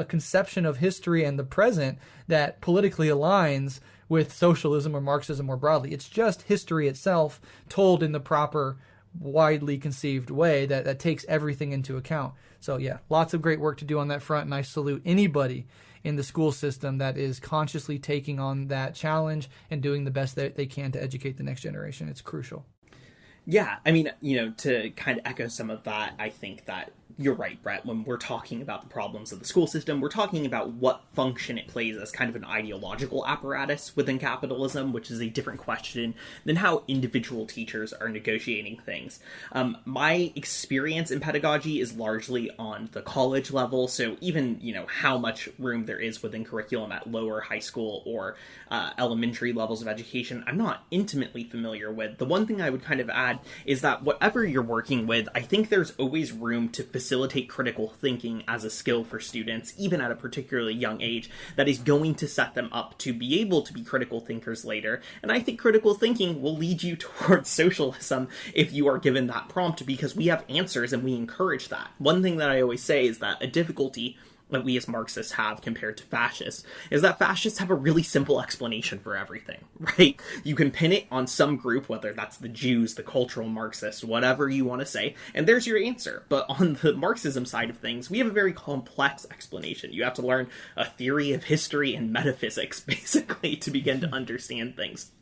Speaker 2: conception of history and the present that politically aligns with socialism or Marxism more broadly. It's just history itself told in the proper, widely conceived way that takes everything into account. So yeah, lots of great work to do on that front, and I salute anybody in the school system that is consciously taking on that challenge and doing the best that they can to educate the next generation. It's crucial.
Speaker 1: Yeah, I mean, to kind of echo some of that, I think that you're right, Brett. When we're talking about the problems of the school system, we're talking about what function it plays as kind of an ideological apparatus within capitalism, which is a different question than how individual teachers are negotiating things. My experience in pedagogy is largely on the college level, so even, how much room there is within curriculum at lower high school or elementary levels of education, I'm not intimately familiar with. The one thing I would kind of add is that whatever you're working with, I think there's always room to facilitate critical thinking as a skill for students, even at a particularly young age, that is going to set them up to be able to be critical thinkers later. And I think critical thinking will lead you towards socialism if you are given that prompt, because we have answers and we encourage that. One thing that I always say is that a difficulty that we as Marxists have compared to fascists is that fascists have a really simple explanation for everything, right? You can pin it on some group, whether that's the Jews, the cultural Marxists, whatever you want to say, and there's your answer. But on the Marxism side of things, we have a very complex explanation. You have to learn a theory of history and metaphysics, basically, to begin to understand things.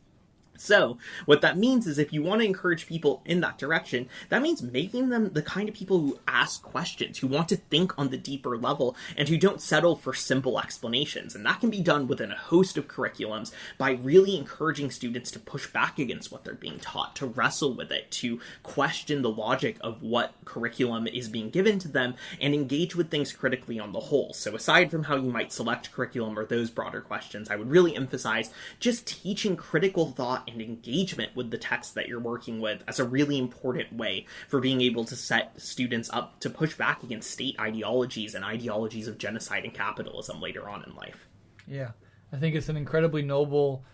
Speaker 1: So, what that means is if you want to encourage people in that direction, that means making them the kind of people who ask questions, who want to think on the deeper level, and who don't settle for simple explanations. And that can be done within a host of curriculums by really encouraging students to push back against what they're being taught, to wrestle with it, to question the logic of what curriculum is being given to them, and engage with things critically on the whole. So aside from how you might select curriculum or those broader questions, I would really emphasize just teaching critical thought and engagement with the text that you're working with as a really important way for being able to set students up to push back against state ideologies and ideologies of genocide and capitalism later on in life.
Speaker 2: Yeah, I think it's an incredibly noble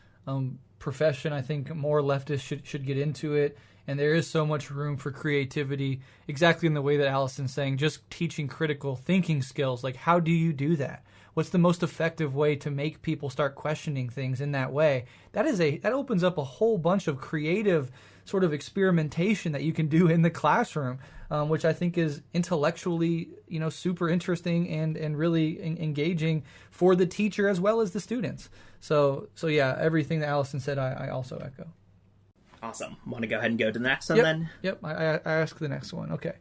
Speaker 2: profession. I think more leftists should get into it, and there is so much room for creativity, exactly in the way that Alyson's saying, just teaching critical thinking skills. Like, how do you do that? What's the most effective way to make people start questioning things in that way? That opens up a whole bunch of creative sort of experimentation that you can do in the classroom, which I think is intellectually, super interesting and really engaging for the teacher as well as the students. So yeah, everything that Alyson said, I also echo.
Speaker 1: Awesome. Want to go ahead and go to the next one then?
Speaker 2: Yep, I asked the next one. Okay.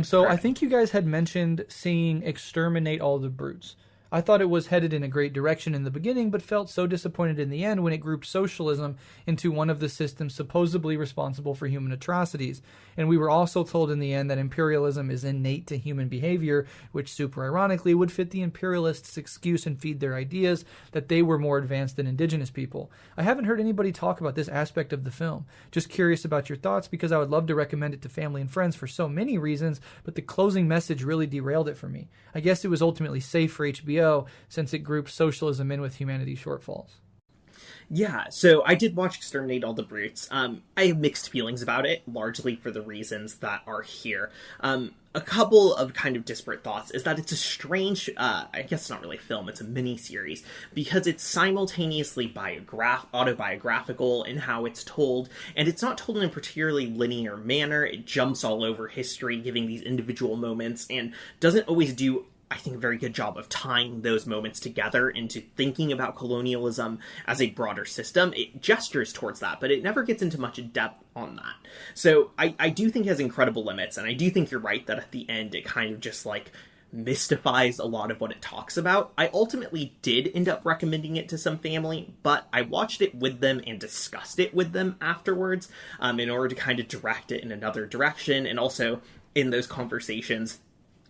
Speaker 2: So I think you guys had mentioned seeing Exterminate All the Brutes. I thought it was headed in a great direction in the beginning, but felt so disappointed in the end when it grouped socialism into one of the systems supposedly responsible for human atrocities. And we were also told in the end that imperialism is innate to human behavior, which super ironically would fit the imperialists' excuse and feed their ideas that they were more advanced than indigenous people. I haven't heard anybody talk about this aspect of the film. Just curious about your thoughts, because I would love to recommend it to family and friends for so many reasons, but the closing message really derailed it for me. I guess it was ultimately safe for HBO since it groups socialism in with humanity's shortfalls.
Speaker 1: Yeah, so I did watch Exterminate All the Brutes. I have mixed feelings about it, largely for the reasons that are here. A couple of kind of disparate thoughts is that it's a strange, I guess it's not really a film, it's a mini-series, because it's simultaneously autobiographical in how it's told, and it's not told in a particularly linear manner. It jumps all over history, giving these individual moments, and doesn't always do, I think, a very good job of tying those moments together into thinking about colonialism as a broader system. It gestures towards that, but it never gets into much depth on that. So I do think it has incredible limits, and I do think you're right that at the end it kind of just, like, mystifies a lot of what it talks about. I ultimately did end up recommending it to some family, but I watched it with them and discussed it with them afterwards, in order to kind of direct it in another direction, and also in those conversations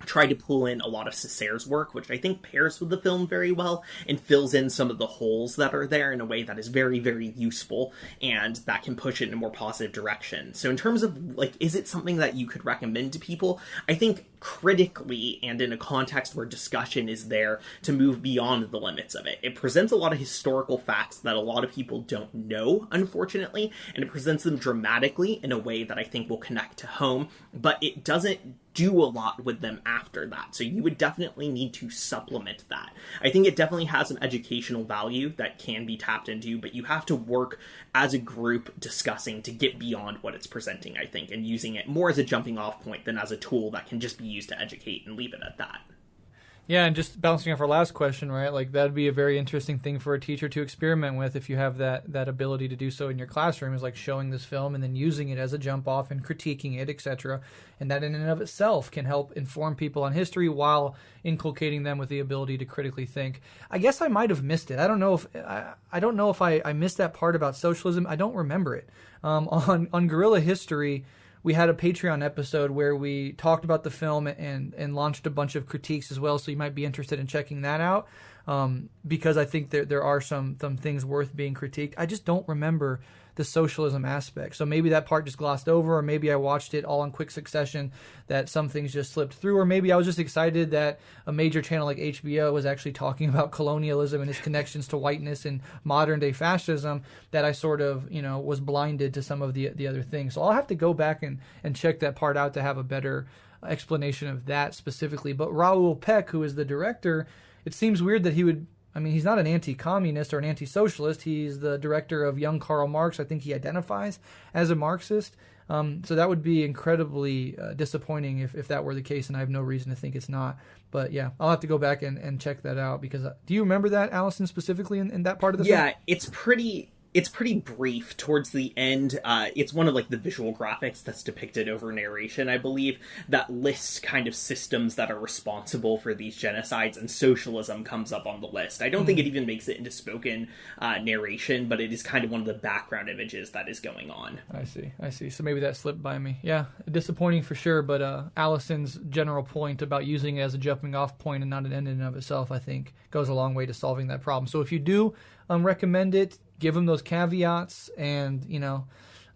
Speaker 1: tried to pull in a lot of Cesaire's work, which I think pairs with the film very well and fills in some of the holes that are there in a way that is very, very useful and that can push it in a more positive direction. So in terms of, like, is it something that you could recommend to people? I think critically and in a context where discussion is there to move beyond the limits of it. It presents a lot of historical facts that a lot of people don't know, unfortunately, and it presents them dramatically in a way that I think will connect to home, but it doesn't do a lot with them after that. So you would definitely need to supplement that. I think it definitely has some educational value that can be tapped into, but you have to work as a group discussing to get beyond what it's presenting, I think, and using it more as a jumping off point than as a tool that can just be used to educate and leave it at that.
Speaker 2: Yeah, and just bouncing off our last question, right? Like, that'd be a very interesting thing for a teacher to experiment with if you have that ability to do so in your classroom, is like showing this film and then using it as a jump off and critiquing it, etc. And that in and of itself can help inform people on history while inculcating them with the ability to critically think. I guess I might have missed it. I don't know if I missed that part about socialism. I don't remember it. On Guerrilla History, we had a Patreon episode where we talked about the film and launched a bunch of critiques as well, so you might be interested in checking that out, because I think there are some things worth being critiqued. I just don't remember the socialism aspect, so maybe that part just glossed over, or maybe I watched it all in quick succession, that some things just slipped through, or maybe I was just excited that a major channel like HBO was actually talking about colonialism and its connections to whiteness and modern-day fascism, that I sort of, was blinded to some of the other things. So I'll have to go back and check that part out to have a better explanation of that specifically. But Raoul Peck, who is the director, it seems weird that he would... he's not an anti-communist or an anti-socialist. He's the director of Young Karl Marx. I think he identifies as a Marxist. So that would be incredibly disappointing if that were the case, and I have no reason to think it's not. But yeah, I'll have to go back and check that out, because do you remember that, Alyson, specifically in that part of the film?
Speaker 1: Yeah, it's pretty brief towards the end. It's one of, like, the visual graphics that's depicted over narration, I believe, that lists kind of systems that are responsible for these genocides, and socialism comes up on the list. I don't think it even makes it into spoken narration, but it is kind of one of the background images that is going on.
Speaker 2: I see. So maybe that slipped by me. Yeah, disappointing for sure, but Alyson's general point about using it as a jumping off point and not an end in and of itself, I think, goes a long way to solving that problem. So if you do recommend it, give them those caveats, and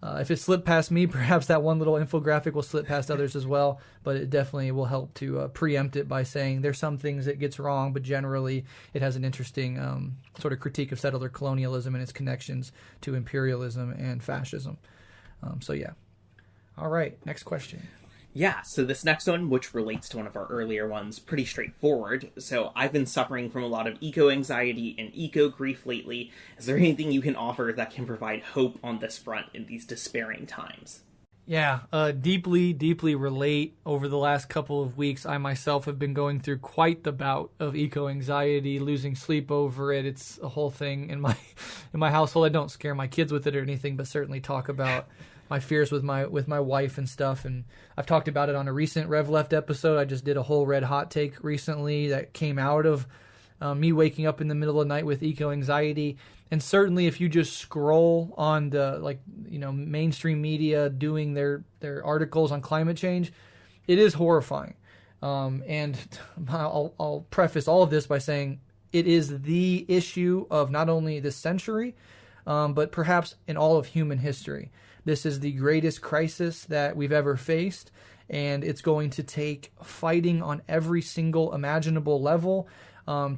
Speaker 2: if it slipped past me, perhaps that one little infographic will slip past others as well, but it definitely will help to preempt it by saying there's some things it gets wrong, but generally it has an interesting sort of critique of settler colonialism and its connections to imperialism and fascism. So yeah. All right, next question.
Speaker 1: Yeah, so this next one, which relates to one of our earlier ones, pretty straightforward. So I've been suffering from a lot of eco-anxiety and eco-grief lately. Is there anything you can offer that can provide hope on this front in these despairing times?
Speaker 2: Yeah, deeply, deeply relate. Over the last couple of weeks, I myself have been going through quite the bout of eco-anxiety, losing sleep over it. It's a whole thing in my household. I don't scare my kids with it or anything, but certainly talk about my fears with my wife and stuff. And I've talked about it on a recent Rev Left episode. I just did a whole red hot take recently that came out of me waking up in the middle of the night with eco-anxiety. And certainly if you just scroll on the mainstream media doing their articles on climate change, it is horrifying. And I'll preface all of this by saying it is the issue of not only this century, but perhaps in all of human history. This is the greatest crisis that we've ever faced, and it's going to take fighting on every single imaginable level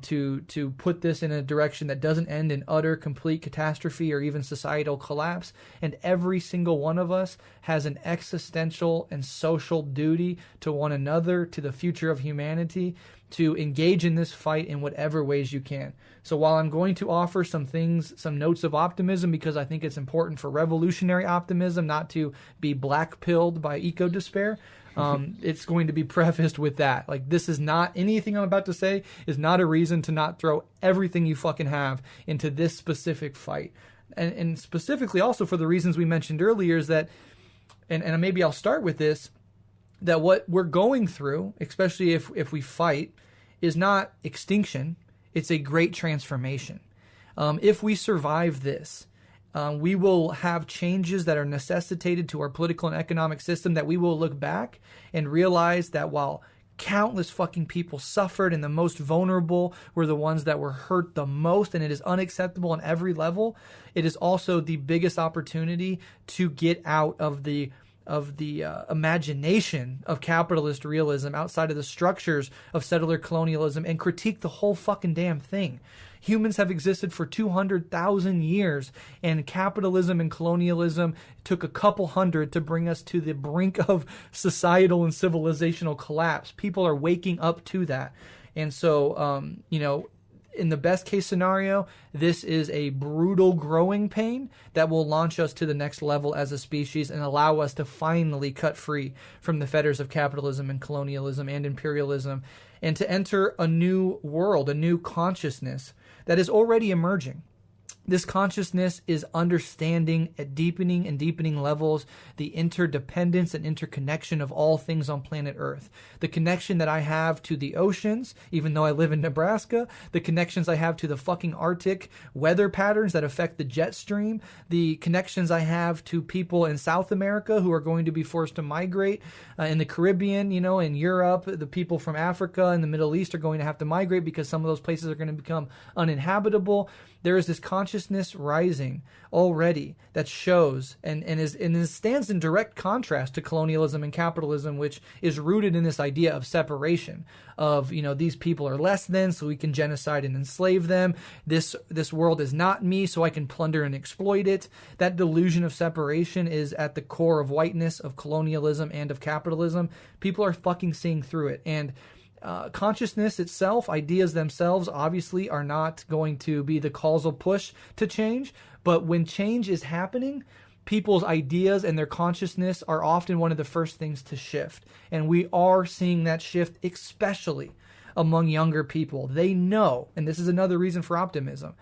Speaker 2: to put this in a direction that doesn't end in utter, complete catastrophe or even societal collapse. And every single one of us has an existential and social duty to one another, to the future of humanity, to engage in this fight in whatever ways you can. So while I'm going to offer some notes of optimism, because I think it's important for revolutionary optimism, not to be black-pilled by eco-despair, it's going to be prefaced with that. Like, this is not, anything I'm about to say is not a reason to not throw everything you fucking have into this specific fight. And specifically also for the reasons we mentioned earlier is that, and maybe I'll start with this, that what we're going through, especially if we fight, is not extinction. It's a great transformation. If we survive this, we will have changes that are necessitated to our political and economic system that we will look back and realize that while countless fucking people suffered and the most vulnerable were the ones that were hurt the most, and it is unacceptable on every level, it is also the biggest opportunity to get out of the imagination of capitalist realism, outside of the structures of settler colonialism, and critique the whole fucking damn thing. Humans have existed for 200,000 years, and capitalism and colonialism took a couple hundred to bring us to the brink of societal and civilizational collapse. People are waking up to that. And so, in the best case scenario, this is a brutal growing pain that will launch us to the next level as a species and allow us to finally cut free from the fetters of capitalism and colonialism and imperialism, and to enter a new world, a new consciousness that is already emerging. This consciousness is understanding at deepening and deepening levels the interdependence and interconnection of all things on planet Earth. The connection that I have to the oceans, even though I live in Nebraska, the connections I have to the fucking Arctic weather patterns that affect the jet stream, the connections I have to people in South America who are going to be forced to migrate, in the Caribbean, in Europe, the people from Africa and the Middle East are going to have to migrate because some of those places are going to become uninhabitable. There is this consciousness rising already that shows and stands in direct contrast to colonialism and capitalism, which is rooted in this idea of separation, of, these people are less than, so we can genocide and enslave them. This world is not me, so I can plunder and exploit it. That delusion of separation is at the core of whiteness, of colonialism, and of capitalism. People are fucking seeing through it. And consciousness itself, ideas themselves, obviously are not going to be the causal push to change. But when change is happening, people's ideas and their consciousness are often one of the first things to shift. And we are seeing that shift, especially among younger people. They know, and this is another reason for optimism,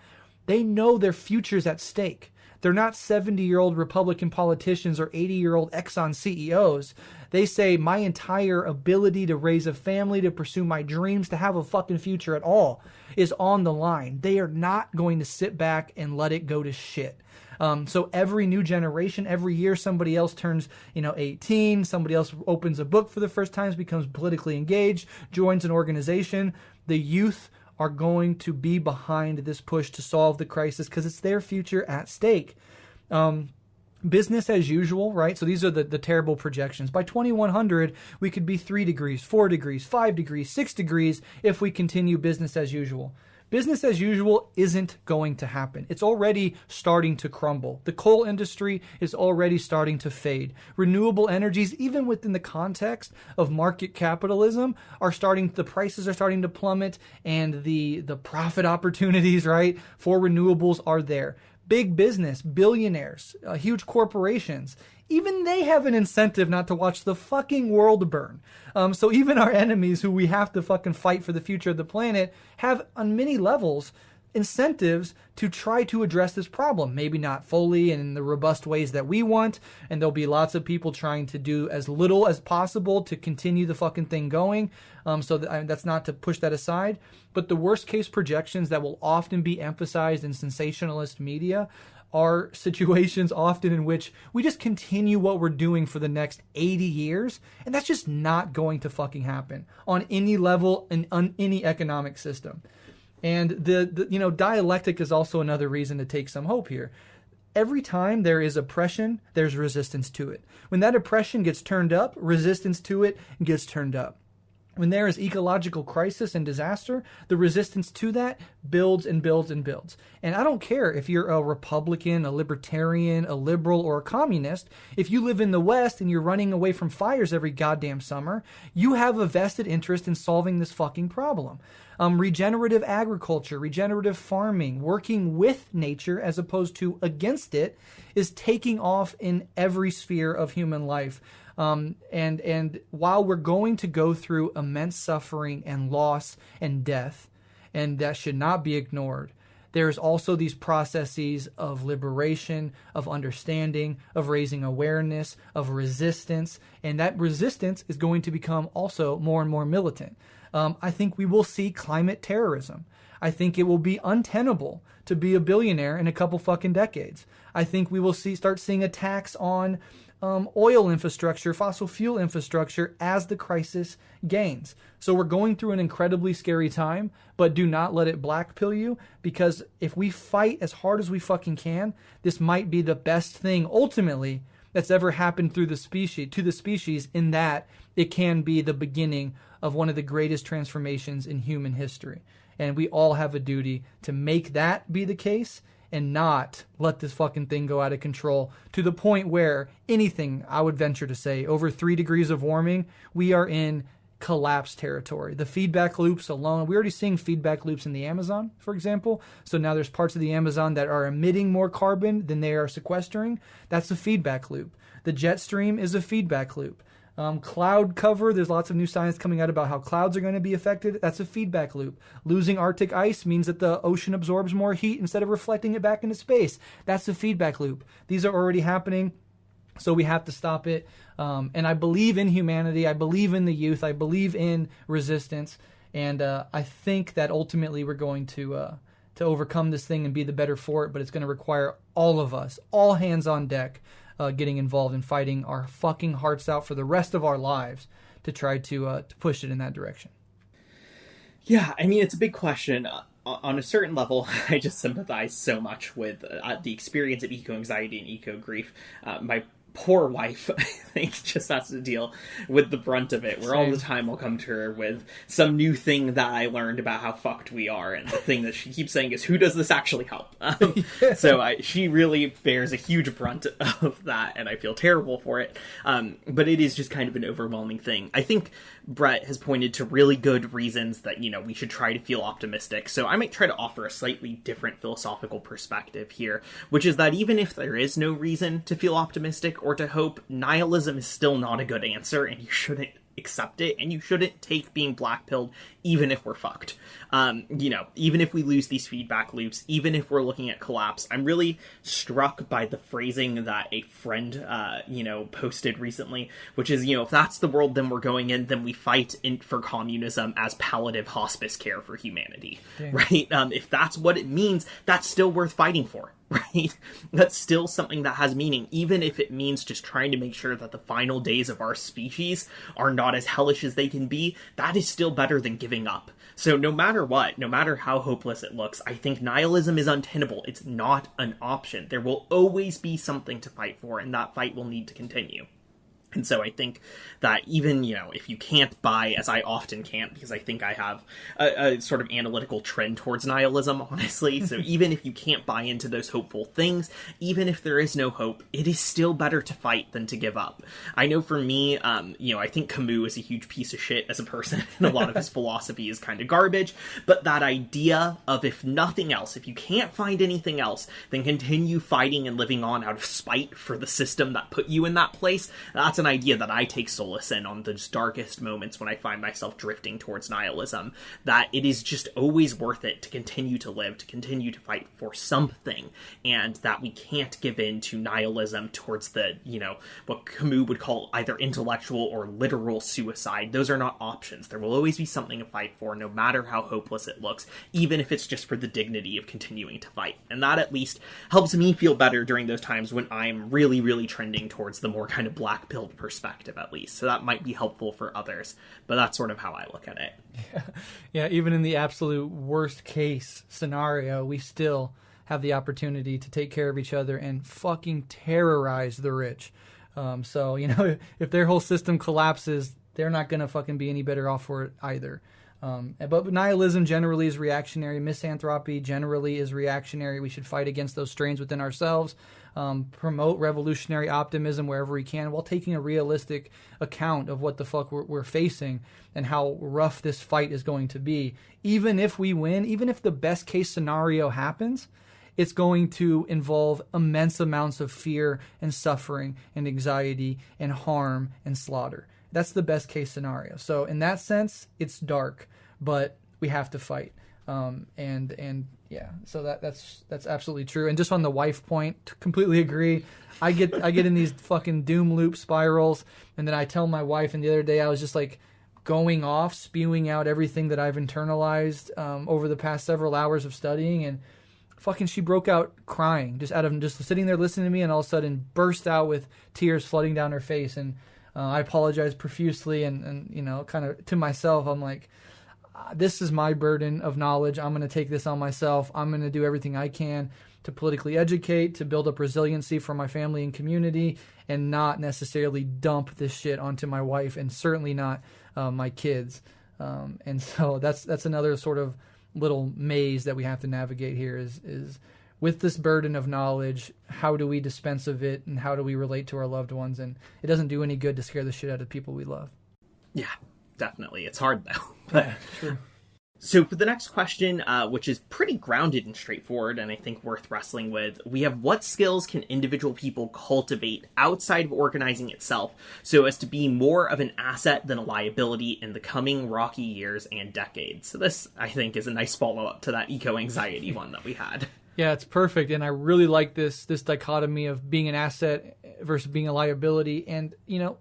Speaker 2: they know their future's at stake. They're not 70-year-old Republican politicians or 80-year-old Exxon CEOs. They say, my entire ability to raise a family, to pursue my dreams, to have a fucking future at all is on the line. They are not going to sit back and let it go to shit. So every new generation, every year somebody else turns, 18, somebody else opens a book for the first time, becomes politically engaged, joins an organization. The youth are going to be behind this push to solve the crisis because it's their future at stake. Business as usual, right? So these are the terrible projections. By 2100, we could be 3 degrees, 4 degrees, 5 degrees, 6 degrees if we continue business as usual. Business as usual isn't going to happen. It's already starting to crumble. The coal industry is already starting to fade. Renewable energies, even within the context of market capitalism, the prices are starting to plummet, and the profit opportunities, right, for renewables are there. big business, billionaires, huge corporations, even they have an incentive not to watch the fucking world burn. So even our enemies, who we have to fucking fight for the future of the planet, have on many levels incentives to try to address this problem. Maybe not fully and in the robust ways that we want, and there'll be lots of people trying to do as little as possible to continue the fucking thing going. That's not to push that aside. But the worst case projections that will often be emphasized in sensationalist media are situations often in which we just continue what we're doing for the next 80 years, and that's just not going to fucking happen on any level and on any economic system. And the dialectic is also another reason to take some hope here. Every time there is oppression, there's resistance to it. When that oppression gets turned up, resistance to it gets turned up. When there is ecological crisis and disaster, the resistance to that builds and builds and builds. And I don't care if you're a Republican, a Libertarian, a liberal, or a communist. If you live in the West and you're running away from fires every goddamn summer, you have a vested interest in solving this fucking problem. Regenerative agriculture, regenerative farming, working with nature as opposed to against it, is taking off in every sphere of human life. And while we're going to go through immense suffering and loss and death, and that should not be ignored, there's also these processes of liberation, of understanding, of raising awareness, of resistance, and that resistance is going to become also more and more militant. I think we will see climate terrorism. I think it will be untenable to be a billionaire in a couple fucking decades. I think we will start seeing attacks on oil infrastructure, fossil fuel infrastructure as the crisis gains. So we're going through an incredibly scary time, but do not let it black pill you, because if we fight as hard as we fucking can, this might be the best thing ultimately that's ever happened to the species, in that it can be the beginning of one of the greatest transformations in human history. And we all have a duty to make that be the case and not let this fucking thing go out of control to the point where anything, I would venture to say, over 3 degrees of warming, we are in collapse territory. The feedback loops alone, we're already seeing feedback loops in the Amazon, for example. So now there's parts of the Amazon that are emitting more carbon than they are sequestering. That's a feedback loop. The jet stream is a feedback loop. Cloud cover, there's lots of new science coming out about how clouds are going to be affected. That's a feedback loop. Losing Arctic ice means that the ocean absorbs more heat instead of reflecting it back into space. That's a feedback loop. These are already happening, so we have to stop it. And I believe in humanity. I believe in the youth. I believe in resistance. And I think that ultimately we're going to overcome this thing and be the better for it, but it's going to require all of us, all hands on deck, getting involved in fighting our fucking hearts out for the rest of our lives to try to push it in that direction.
Speaker 1: Yeah, I mean, it's a big question. On a certain level, I just sympathize so much with the experience of eco-anxiety and eco-grief. My poor wife, I think, just has to deal with the brunt of it, where all the time I'll come to her with some new thing that I learned about how fucked we are, and the thing that she keeps saying is, who does this actually help? So she really bears a huge brunt of that, and I feel terrible for it. But it is just kind of an overwhelming thing. I think Breht has pointed to really good reasons that, we should try to feel optimistic. So I might try to offer a slightly different philosophical perspective here, which is that even if there is no reason to feel optimistic or to hope, nihilism is still not a good answer, and you shouldn't accept it, and you shouldn't take being black-pilled even if we're fucked. Even if we lose these feedback loops, even if we're looking at collapse. I'm really struck by the phrasing that a friend, posted recently, which is, if that's the world then we're going in, then we fight for communism as palliative hospice care for humanity. Damn. Right? If that's what it means, that's still worth fighting for. Right? That's still something that has meaning, even if it means just trying to make sure that the final days of our species are not as hellish as they can be. That is still better than giving up. So no matter what, no matter how hopeless it looks, I think nihilism is untenable. It's not an option. There will always be something to fight for, and that fight will need to continue. And so I think that even, if you can't buy, as I often can't, because I think I have a sort of analytical trend towards nihilism, honestly. So even if you can't buy into those hopeful things, even if there is no hope, it is still better to fight than to give up. I know for me, I think Camus is a huge piece of shit as a person, and a lot of his philosophy is kind of garbage. But that idea of, if nothing else, if you can't find anything else, then continue fighting and living on out of spite for the system that put you in that place, that's an idea that I take solace in on those darkest moments when I find myself drifting towards nihilism, that it is just always worth it to continue to live, to continue to fight for something, and that we can't give in to nihilism towards the, what Camus would call either intellectual or literal suicide. Those are not options. There will always be something to fight for, no matter how hopeless it looks, even if it's just for the dignity of continuing to fight. And that at least helps me feel better during those times when I'm really, really trending towards the more kind of black-pilled perspective, at least. So that might be helpful for others, but that's sort of how I look at it.
Speaker 2: Yeah, even in the absolute worst case scenario, we still have the opportunity to take care of each other and fucking terrorize the rich. So, if their whole system collapses, they're not going to fucking be any better off for it either. But nihilism generally is reactionary. Misanthropy generally is reactionary. We should fight against those strains within ourselves. Promote revolutionary optimism wherever we can, while taking a realistic account of what the fuck we're facing and how rough this fight is going to be. Even if we win, even if the best case scenario happens, it's going to involve immense amounts of fear and suffering and anxiety and harm and slaughter. That's the best case scenario. So in that sense, it's dark, but we have to fight. So that's absolutely true. And just on the wife point, completely agree. I get in these fucking doom loop spirals, and then I tell my wife, and the other day I was just like going off, spewing out everything that I've internalized over the past several hours of studying, and fucking she broke out crying, just sitting there listening to me, and all of a sudden burst out with tears flooding down her face. And I apologized profusely, and kind of to myself, I'm like, this is my burden of knowledge. I'm going to take this on myself. I'm going to do everything I can to politically educate, to build up resiliency for my family and community, and not necessarily dump this shit onto my wife, and certainly not my kids. And so that's another sort of little maze that we have to navigate here is with this burden of knowledge, how do we dispense of it, and how do we relate to our loved ones? And it doesn't do any good to scare the shit out of people we love.
Speaker 1: Yeah, definitely. It's hard, though.
Speaker 2: Yeah, true.
Speaker 1: So for the next question, which is pretty grounded and straightforward, and I think worth wrestling with, we have: what skills can individual people cultivate outside of organizing itself so as to be more of an asset than a liability in the coming rocky years and decades? So this, I think, is a nice follow-up to that eco-anxiety one that we had.
Speaker 2: Yeah, it's perfect, and I really like this dichotomy of being an asset versus being a liability. And,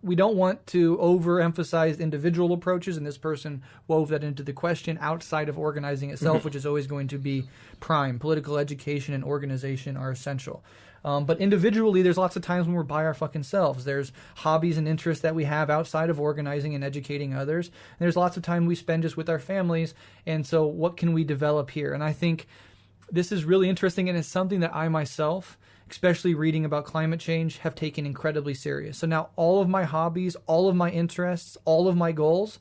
Speaker 2: we don't want to overemphasize individual approaches, and this person wove that into the question outside of organizing itself, which is always going to be prime. Political education and organization are essential. But individually, there's lots of times when we're by our fucking selves. There's hobbies and interests that we have outside of organizing and educating others. And there's lots of time we spend just with our families. And so what can we develop here? And I think this is really interesting, and it's something that I myself, especially reading about climate change, have taken incredibly serious. So now all of my hobbies, all of my interests, all of my goals,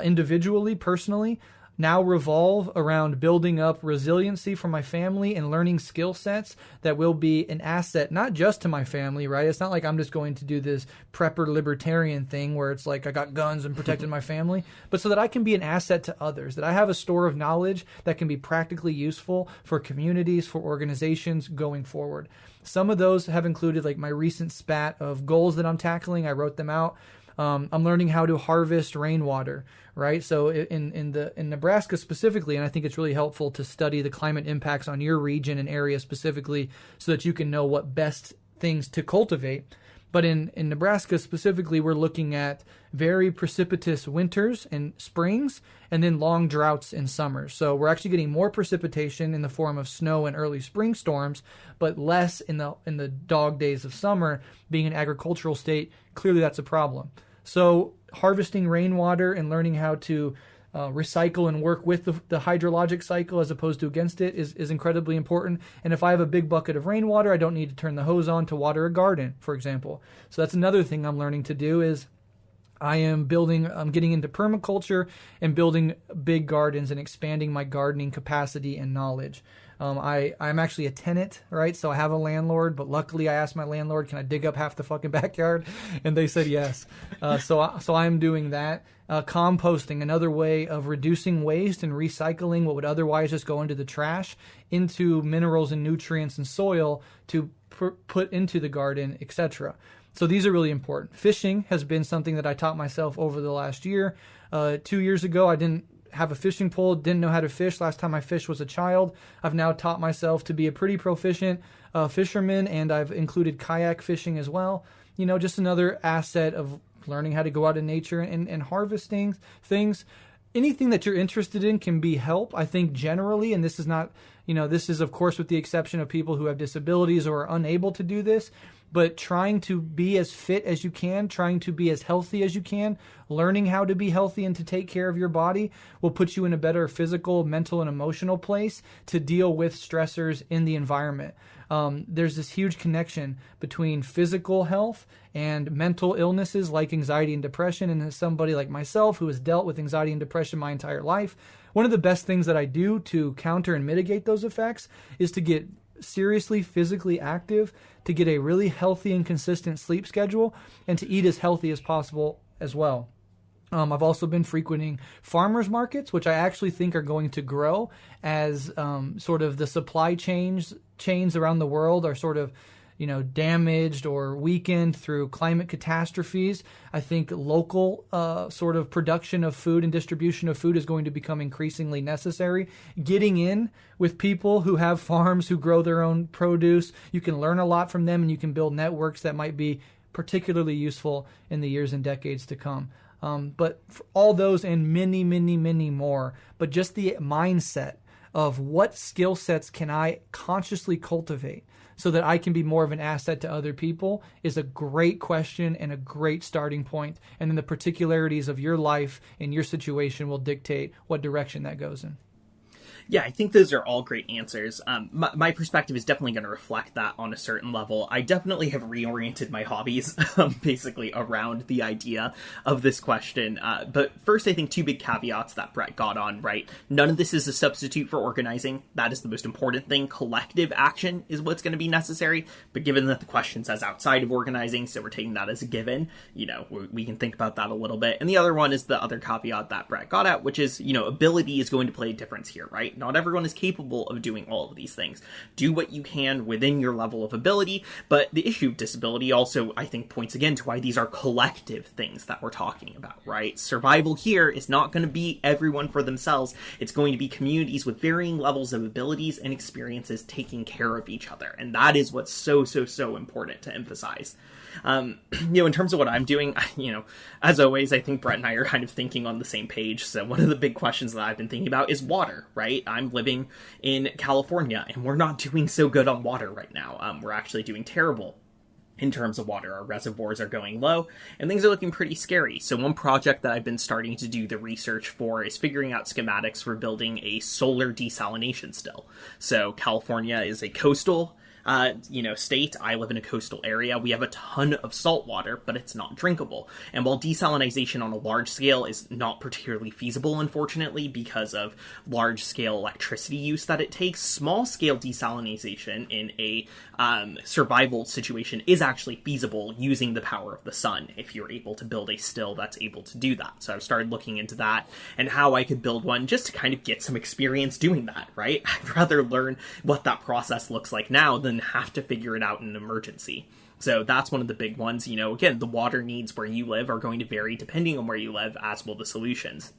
Speaker 2: individually, personally, now revolve around building up resiliency for my family and learning skill sets that will be an asset, not just to my family, right? It's not like I'm just going to do this prepper libertarian thing where it's like I got guns and protected my family, but so that I can be an asset to others, that I have a store of knowledge that can be practically useful for communities, for organizations going forward. Some of those have included like my recent spat of goals that I'm tackling. I wrote them out. I'm learning how to harvest rainwater, right? So in Nebraska specifically, and I think it's really helpful to study the climate impacts on your region and area specifically so that you can know what best things to cultivate. But in Nebraska specifically, we're looking at very precipitous winters and springs, and then long droughts in summers. So we're actually getting more precipitation in the form of snow and early spring storms, but less in the dog days of summer. Being an agricultural state, clearly that's a problem. So harvesting rainwater and learning how to recycle and work with the hydrologic cycle as opposed to against it is incredibly important. And if I have a big bucket of rainwater, I don't need to turn the hose on to water a garden, for example. So that's another thing I'm learning to do is I'm getting into permaculture and building big gardens and expanding my gardening capacity and knowledge. I'm actually a tenant, right? So I have a landlord, but luckily I asked my landlord, can I dig up half the fucking backyard? And they said yes. So I'm doing that. Composting, another way of reducing waste and recycling what would otherwise just go into the trash into minerals and nutrients and soil to put into the garden, etc. So these are really important. Fishing has been something that I taught myself over the last year. 2 years ago, I didn't have a fishing pole, didn't know how to fish. Last time I fished was a child. I've now taught myself to be a pretty proficient fisherman, and I've included kayak fishing as well. Just another asset of learning how to go out in nature and harvesting things. Anything that you're interested in can be help, I think, generally, and this is not, this is, of course, with the exception of people who have disabilities or are unable to do this, but trying to be as fit as you can, trying to be as healthy as you can, learning how to be healthy and to take care of your body will put you in a better physical, mental, and emotional place to deal with stressors in the environment. There's this huge connection between physical health and mental illnesses like anxiety and depression. And as somebody like myself who has dealt with anxiety and depression my entire life, one of the best things that I do to counter and mitigate those effects is to get seriously physically active, to get a really healthy and consistent sleep schedule, and to eat as healthy as possible as well. I've also been frequenting farmers markets, which I actually think are going to grow as sort of the supply chains around the world are sort of, damaged or weakened through climate catastrophes. I think local sort of production of food and distribution of food is going to become increasingly necessary. Getting in with people who have farms, who grow their own produce, you can learn a lot from them and you can build networks that might be particularly useful in the years and decades to come. But for all those and many, many, many more, but just the mindset of what skill sets can I consciously cultivate so that I can be more of an asset to other people is a great question and a great starting point. And then the particularities of your life and your situation will dictate what direction that goes in.
Speaker 1: Yeah, I think those are all great answers. My perspective is definitely going to reflect that on a certain level. I definitely have reoriented my hobbies basically around the idea of this question. But first, I think two big caveats that Breht got on, right? None of this is a substitute for organizing. That is the most important thing. Collective action is what's going to be necessary. But given that the question says outside of organizing, so we're taking that as a given, we can think about that a little bit. And the other one is the other caveat that Breht got at, which is, ability is going to play a difference here, right? Not everyone is capable of doing all of these things. Do what you can within your level of ability, but the issue of disability also, I think, points again to why these are collective things that we're talking about, right? Survival here is not going to be everyone for themselves. It's going to be communities with varying levels of abilities and experiences taking care of each other, and that is what's so important to emphasize. In terms of what I'm doing, as always, I think Breht and I are kind of thinking on the same page. So one of the big questions that I've been thinking about is water, right? I'm living in California and we're not doing so good on water right now. We're actually doing terrible in terms of water. Our reservoirs are going low and things are looking pretty scary. So one project that I've been starting to do the research for is figuring out schematics for building a solar desalination still. So California is a coastal state. I live in a coastal area. We have a ton of salt water, but it's not drinkable. And while desalination on a large scale is not particularly feasible, unfortunately, because of large scale electricity use that it takes, small scale desalination in a survival situation is actually feasible using the power of the sun if you're able to build a still that's able to do that. So I've started looking into that and how I could build one just to kind of get some experience doing that, right? I'd rather learn what that process looks like now than have to figure it out in an emergency. So that's one of the big ones. Again, the water needs where you live are going to vary depending on where you live, as will the solutions.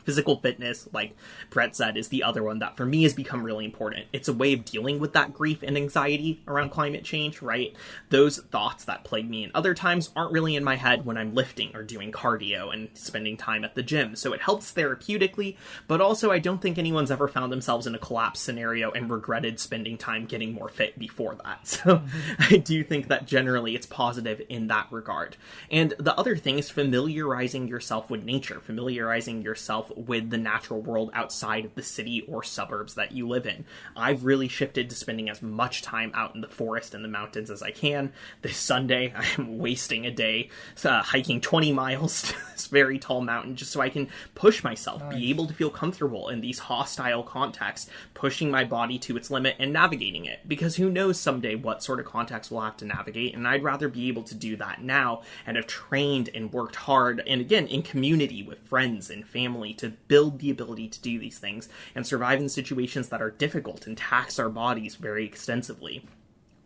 Speaker 1: Physical fitness, like Breht said, is the other one that for me has become really important. It's a way of dealing with that grief and anxiety around climate change, right? Those thoughts that plague me in other times aren't really in my head when I'm lifting or doing cardio and spending time at the gym. So it helps therapeutically, but also I don't think anyone's ever found themselves in a collapse scenario and regretted spending time getting more fit before that. So I do think that generally it's positive in that regard. And the other thing is familiarizing yourself with nature, familiarizing yourself yourself with the natural world outside of the city or suburbs that you live in. I've really shifted to spending as much time out in the forest and the mountains as I can. This Sunday, I'm wasting a day hiking 20 miles to this very tall mountain just so I can push myself, be able to feel comfortable in these hostile contexts, pushing my body to its limit and navigating it. Because who knows someday what sort of context we'll have to navigate, and I'd rather be able to do that now and have trained and worked hard, and again, in community with friends and family, to build the ability to do these things and survive in situations that are difficult and tax our bodies very extensively.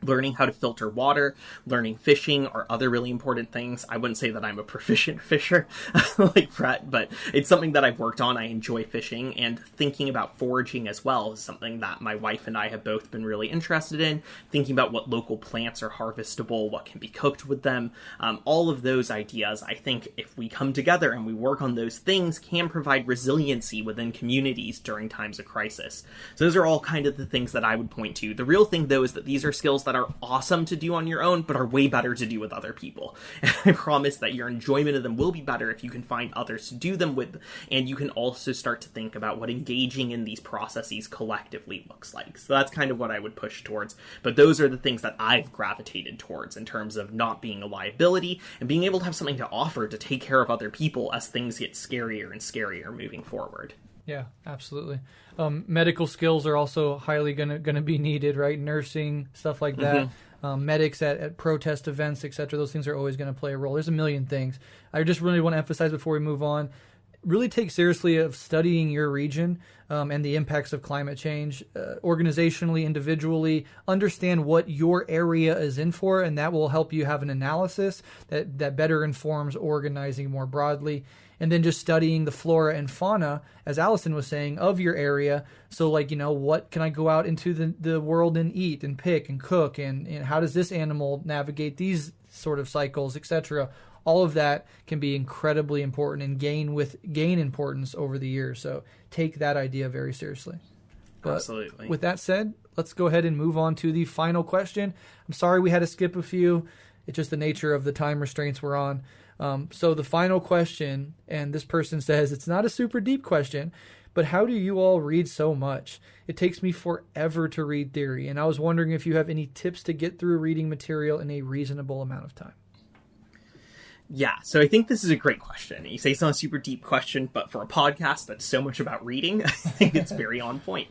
Speaker 1: Learning how to filter water, learning fishing are other really important things. I wouldn't say that I'm a proficient fisher like Breht, but it's something that I've worked on. I enjoy fishing, and thinking about foraging as well is something that my wife and I have both been really interested in. Thinking about what local plants are harvestable, what can be cooked with them. All of those ideas, I think if we come together and we work on those things, can provide resiliency within communities during times of crisis. So those are all kind of the things that I would point to. The real thing, though, is that these are skills that are awesome to do on your own, but are way better to do with other people. And I promise that your enjoyment of them will be better if you can find others to do them with, and you can also start to think about what engaging in these processes collectively looks like. So that's kind of what I would push towards, but those are the things that I've gravitated towards in terms of not being a liability and being able to have something to offer to take care of other people as things get scarier and scarier moving forward.
Speaker 2: Yeah, absolutely. Medical skills are also highly gonna be needed, right? Nursing, stuff like that. Medics at protest events, etc. Those things are always going to play a role. There's a million things. I just really want to emphasize before we move on, really take seriously of studying your region and the impacts of climate change, organizationally, individually. Understand what your area is in for, and that will help you have an analysis that better informs organizing more broadly. And then just studying the flora and fauna, as Alyson was saying, of your area. So, like, what can I go out into the world and eat and pick and cook? And how does this animal navigate these sort of cycles, etc.? All of that can be incredibly important and gain importance over the years. So take that idea very seriously. But
Speaker 1: absolutely. With
Speaker 2: that said, let's go ahead and move on to the final question. I'm sorry we had to skip a few. It's just the nature of the time restraints we're on. So the final question, and this person says, it's not a super deep question, but how do you all read so much? It takes me forever to read theory, and I was wondering if you have any tips to get through reading material in a reasonable amount of time.
Speaker 1: Yeah, so I think this is a great question. You say it's not a super deep question, but for a podcast that's so much about reading, I think it's very on point.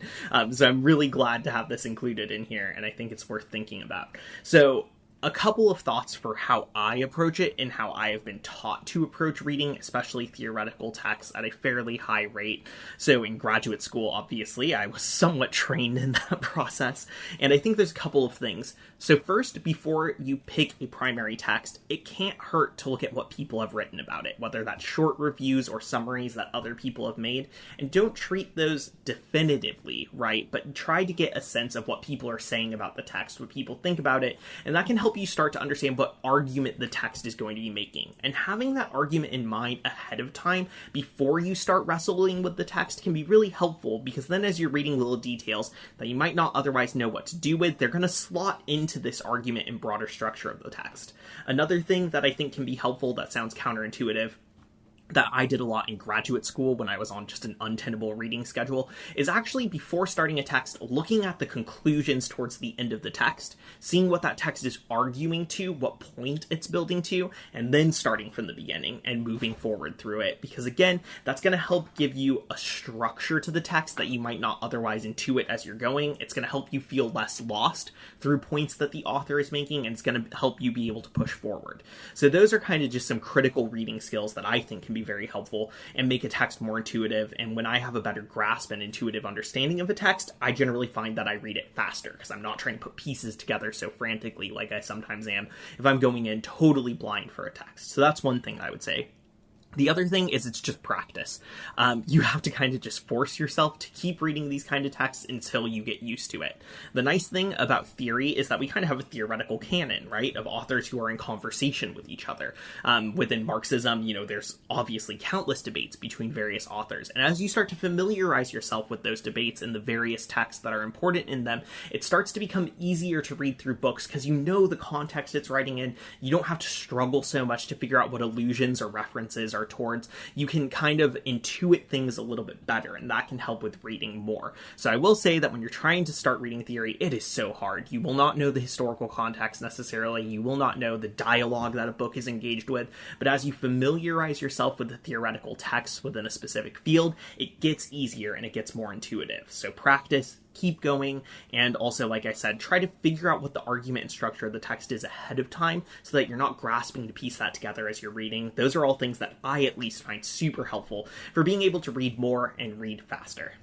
Speaker 1: So I'm really glad to have this included in here, and I think it's worth thinking about. So a couple of thoughts for how I approach it and how I have been taught to approach reading, especially theoretical texts, at a fairly high rate. So in graduate school, obviously, I was somewhat trained in that process. And I think there's a couple of things. So first, before you pick a primary text, it can't hurt to look at what people have written about it, whether that's short reviews or summaries that other people have made. And don't treat those definitively, right? But try to get a sense of what people are saying about the text, what people think about it, and that can help you start to understand what argument the text is going to be making. And having that argument in mind ahead of time before you start wrestling with the text can be really helpful, because then as you're reading little details that you might not otherwise know what to do with, they're going to slot into this argument and broader structure of the text. Another thing that I think can be helpful that sounds counterintuitive, that I did a lot in graduate school when I was on just an untenable reading schedule, is actually before starting a text, looking at the conclusions towards the end of the text, seeing what that text is arguing to, what point it's building to, and then starting from the beginning and moving forward through it. Because again, that's going to help give you a structure to the text that you might not otherwise intuit as you're going. It's going to help you feel less lost through points that the author is making, and it's going to help you be able to push forward. So those are kind of just some critical reading skills that I think can be very helpful and make a text more intuitive. And when I have a better grasp and intuitive understanding of a text, I generally find that I read it faster, because I'm not trying to put pieces together so frantically like I sometimes am if I'm going in totally blind for a text. So that's one thing I would say. The other thing is it's just practice. You have to kind of just force yourself to keep reading these kind of texts until you get used to it. The nice thing about theory is that we kind of have a theoretical canon, right, of authors who are in conversation with each other. Within Marxism, there's obviously countless debates between various authors. And as you start to familiarize yourself with those debates and the various texts that are important in them, it starts to become easier to read through books because you know the context it's writing in. You don't have to struggle so much to figure out what allusions or references are are towards, you can kind of intuit things a little bit better, and that can help with reading more. So I will say that when you're trying to start reading theory, it is so hard. You will not know the historical context necessarily. You will not know the dialogue that a book is engaged with. But as you familiarize yourself with the theoretical text within a specific field, it gets easier and it gets more intuitive. So practice, keep going, and also, like I said, try to figure out what the argument and structure of the text is ahead of time so that you're not grasping to piece that together as you're reading. Those are all things that I at least find super helpful for being able to read more and read faster.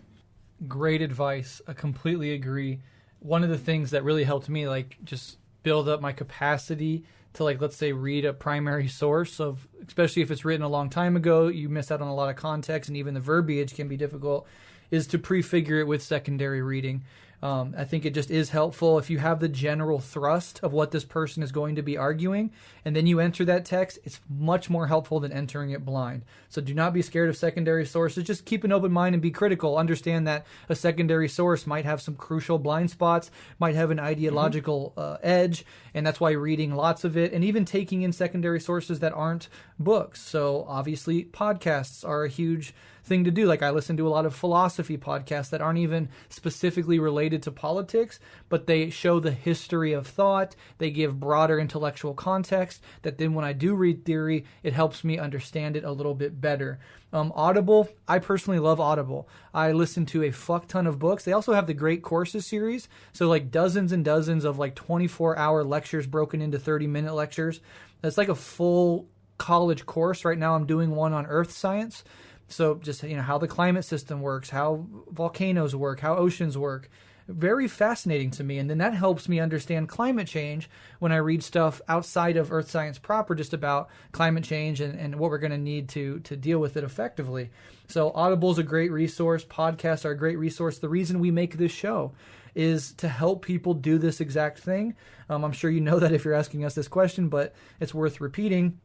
Speaker 2: Great advice. I completely agree. One of the things that really helped me, like, just build up my capacity to, like, let's say, read a primary source of, especially if it's written a long time ago, you miss out on a lot of context, and even the verbiage can be difficult, is to prefigure it with secondary reading. I think it just is helpful if you have the general thrust of what this person is going to be arguing, and then you enter that text. It's much more helpful than entering it blind. So do not be scared of secondary sources. Just keep an open mind and be critical. Understand that a secondary source might have some crucial blind spots, might have an ideological edge, and that's why reading lots of it, and even taking in secondary sources that aren't books. So obviously podcasts are a huge thing to do. Like, I listen to a lot of philosophy podcasts that aren't even specifically related to politics, but they show the history of thought. They give broader intellectual context that then when I do read theory, it helps me understand it a little bit better. Audible, I personally love Audible. I listen to a fuck ton of books. They also have the Great Courses series. So like dozens and dozens of like 24-hour lectures broken into 30-minute lectures. That's like a full college course. Right now I'm doing one on earth science. So just, how the climate system works, how volcanoes work, how oceans work. Very fascinating to me. And then that helps me understand climate change when I read stuff outside of earth science proper, just about climate change and what we're going to need to deal with it effectively. So Audible is a great resource. Podcasts are a great resource. The reason we make this show is to help people do this exact thing. I'm sure you know that if you're asking us this question, but it's worth repeating.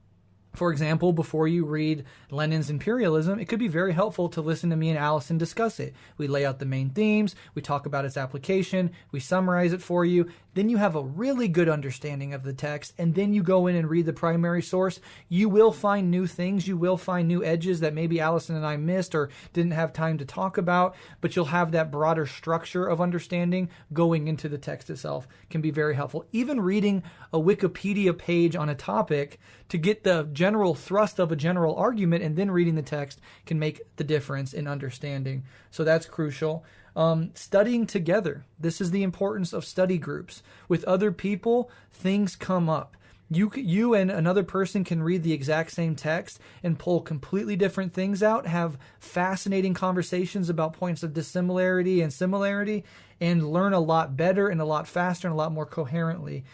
Speaker 2: For example, before you read Lenin's Imperialism, it could be very helpful to listen to me and Alyson discuss it. We lay out the main themes, we talk about its application, we summarize it for you, then you have a really good understanding of the text, and then you go in and read the primary source. You will find new things, you will find new edges that maybe Alyson and I missed or didn't have time to talk about, but you'll have that broader structure of understanding going into the text itself. Can be very helpful. Even reading a Wikipedia page on a topic to get the general thrust of a general argument and then reading the text can make the difference in understanding. So that's crucial. Studying together. This is the importance of study groups. With other people, things come up. You and another person can read the exact same text and pull completely different things out, have fascinating conversations about points of dissimilarity and similarity, and learn a lot better and a lot faster and a lot more coherently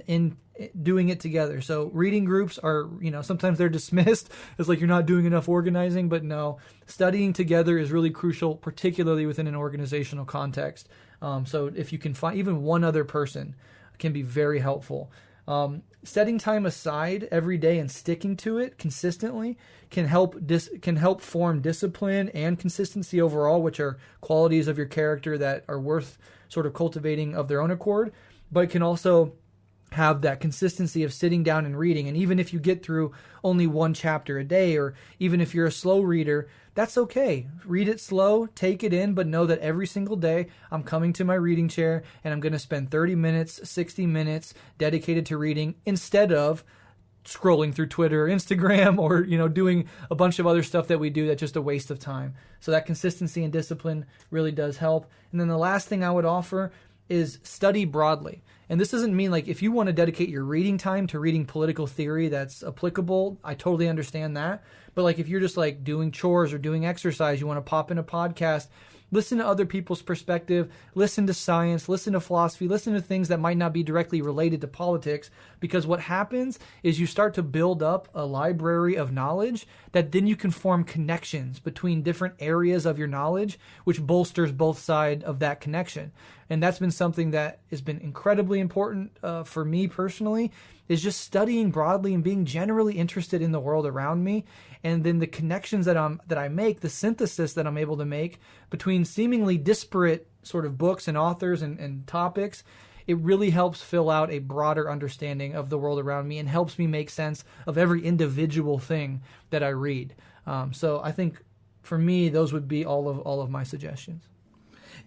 Speaker 2: in doing it together. So reading groups are, sometimes they're dismissed as like you're not doing enough organizing, but no, studying together is really crucial, particularly within an organizational context. So if you can find even one other person, can be very helpful. Setting time aside every day and sticking to it consistently can help form discipline and consistency overall, which are qualities of your character that are worth sort of cultivating of their own accord, but it can also have that consistency of sitting down and reading. And even if you get through only one chapter a day, or even if you're a slow reader, that's okay. Read it slow, take it in, but know that every single day I'm coming to my reading chair and I'm going to spend 30 minutes, 60 minutes dedicated to reading instead of scrolling through Twitter or Instagram or, doing a bunch of other stuff that we do that's just a waste of time. So that consistency and discipline really does help. And then the last thing I would offer is study broadly. And this doesn't mean like if you want to dedicate your reading time to reading political theory that's applicable, I totally understand that. But like if you're just like doing chores or doing exercise, you want to pop in a podcast, listen to other people's perspective, listen to science, listen to philosophy, listen to things that might not be directly related to politics, because what happens is you start to build up a library of knowledge that then you can form connections between different areas of your knowledge, which bolsters both sides of that connection. And that's been something that has been incredibly important for me personally, is just studying broadly and being generally interested in the world around me. And then the connections that I make, the synthesis that I'm able to make between seemingly disparate sort of books and authors and topics, it really helps fill out a broader understanding of the world around me and helps me make sense of every individual thing that I read. So I think for me, those would be all of my suggestions.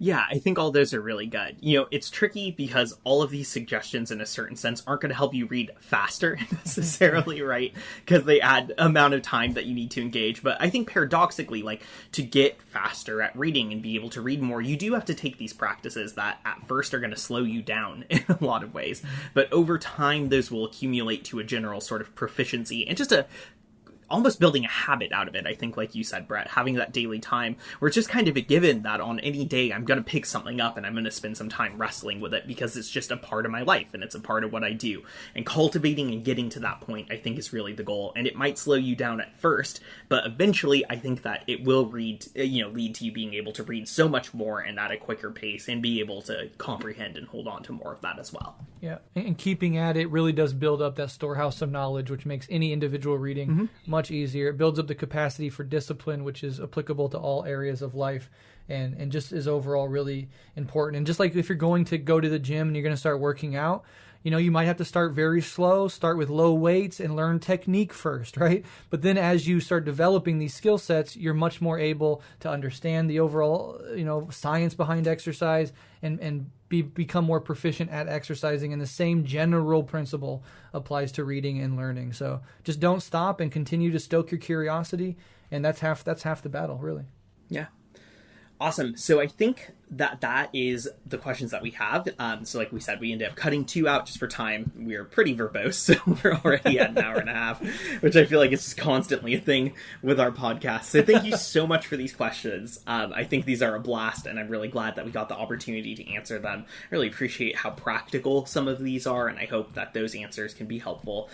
Speaker 1: Yeah, I think all those are really good. It's tricky because all of these suggestions, in a certain sense, aren't going to help you read faster necessarily, right? Because they add amount of time that you need to engage. But I think paradoxically, to get faster at reading and be able to read more, you do have to take these practices that at first are going to slow you down in a lot of ways. But over time, those will accumulate to a general sort of proficiency and just almost building a habit out of it. I think, like you said, Brett, having that daily time where it's just kind of a given that on any day I'm going to pick something up and I'm going to spend some time wrestling with it because it's just a part of my life and it's a part of what I do. And cultivating and getting to that point, I think, is really the goal. And it might slow you down at first, but eventually I think that it will lead to you being able to read so much more and at a quicker pace and be able to comprehend and hold on to more of that as well.
Speaker 2: Yeah, and keeping at it really does build up that storehouse of knowledge, which makes any individual reading much easier. It builds up the capacity for discipline, which is applicable to all areas of life and just is overall really important. And just like if you're going to go to the gym and you're going to start working out, you might have to start very slow, start with low weights and learn technique first, right? But then as you start developing these skill sets, you're much more able to understand the overall, science behind exercise and become more proficient at exercising. And the same general principle applies to reading and learning. So just don't stop and continue to stoke your curiosity. And that's half the battle, really.
Speaker 1: Yeah. Awesome. So I think that is the questions that we have. So like we said, we ended up cutting 2 out just for time. We are pretty verbose, so we're already at an hour and a half, which I feel like is constantly a thing with our podcast. So thank you so much for these questions. I think these are a blast, and I'm really glad that we got the opportunity to answer them. I really appreciate how practical some of these are, and I hope that those answers can be helpful.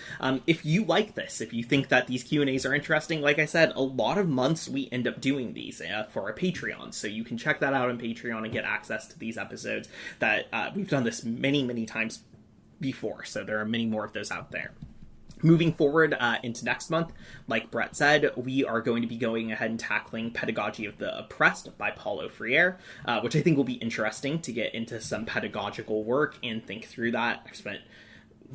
Speaker 1: If you like this, if you think that these Q&As are interesting, like I said, a lot of months we end up doing these for our Patreon, so you can check that out on Patreon and get access to these episodes that we've done this many times before, so there are many more of those out there. Moving forward into next month, like Brett said, we are going to be going ahead and tackling Pedagogy of the Oppressed by Paulo Freire, which I think will be interesting to get into some pedagogical work and think through that. I've spent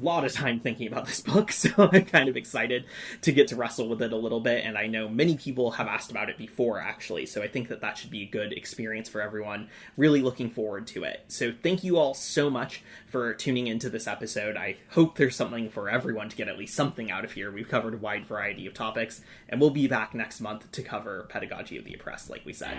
Speaker 1: lot of time thinking about this book, so I'm kind of excited to get to wrestle with it a little bit, and I know many people have asked about it before, actually, so I think that should be a good experience for everyone. Really looking forward to it. So thank you all so much for tuning into this episode. I hope there's something for everyone to get at least something out of here. We've covered a wide variety of topics, and we'll be back next month to cover Pedagogy of the Oppressed, like we said.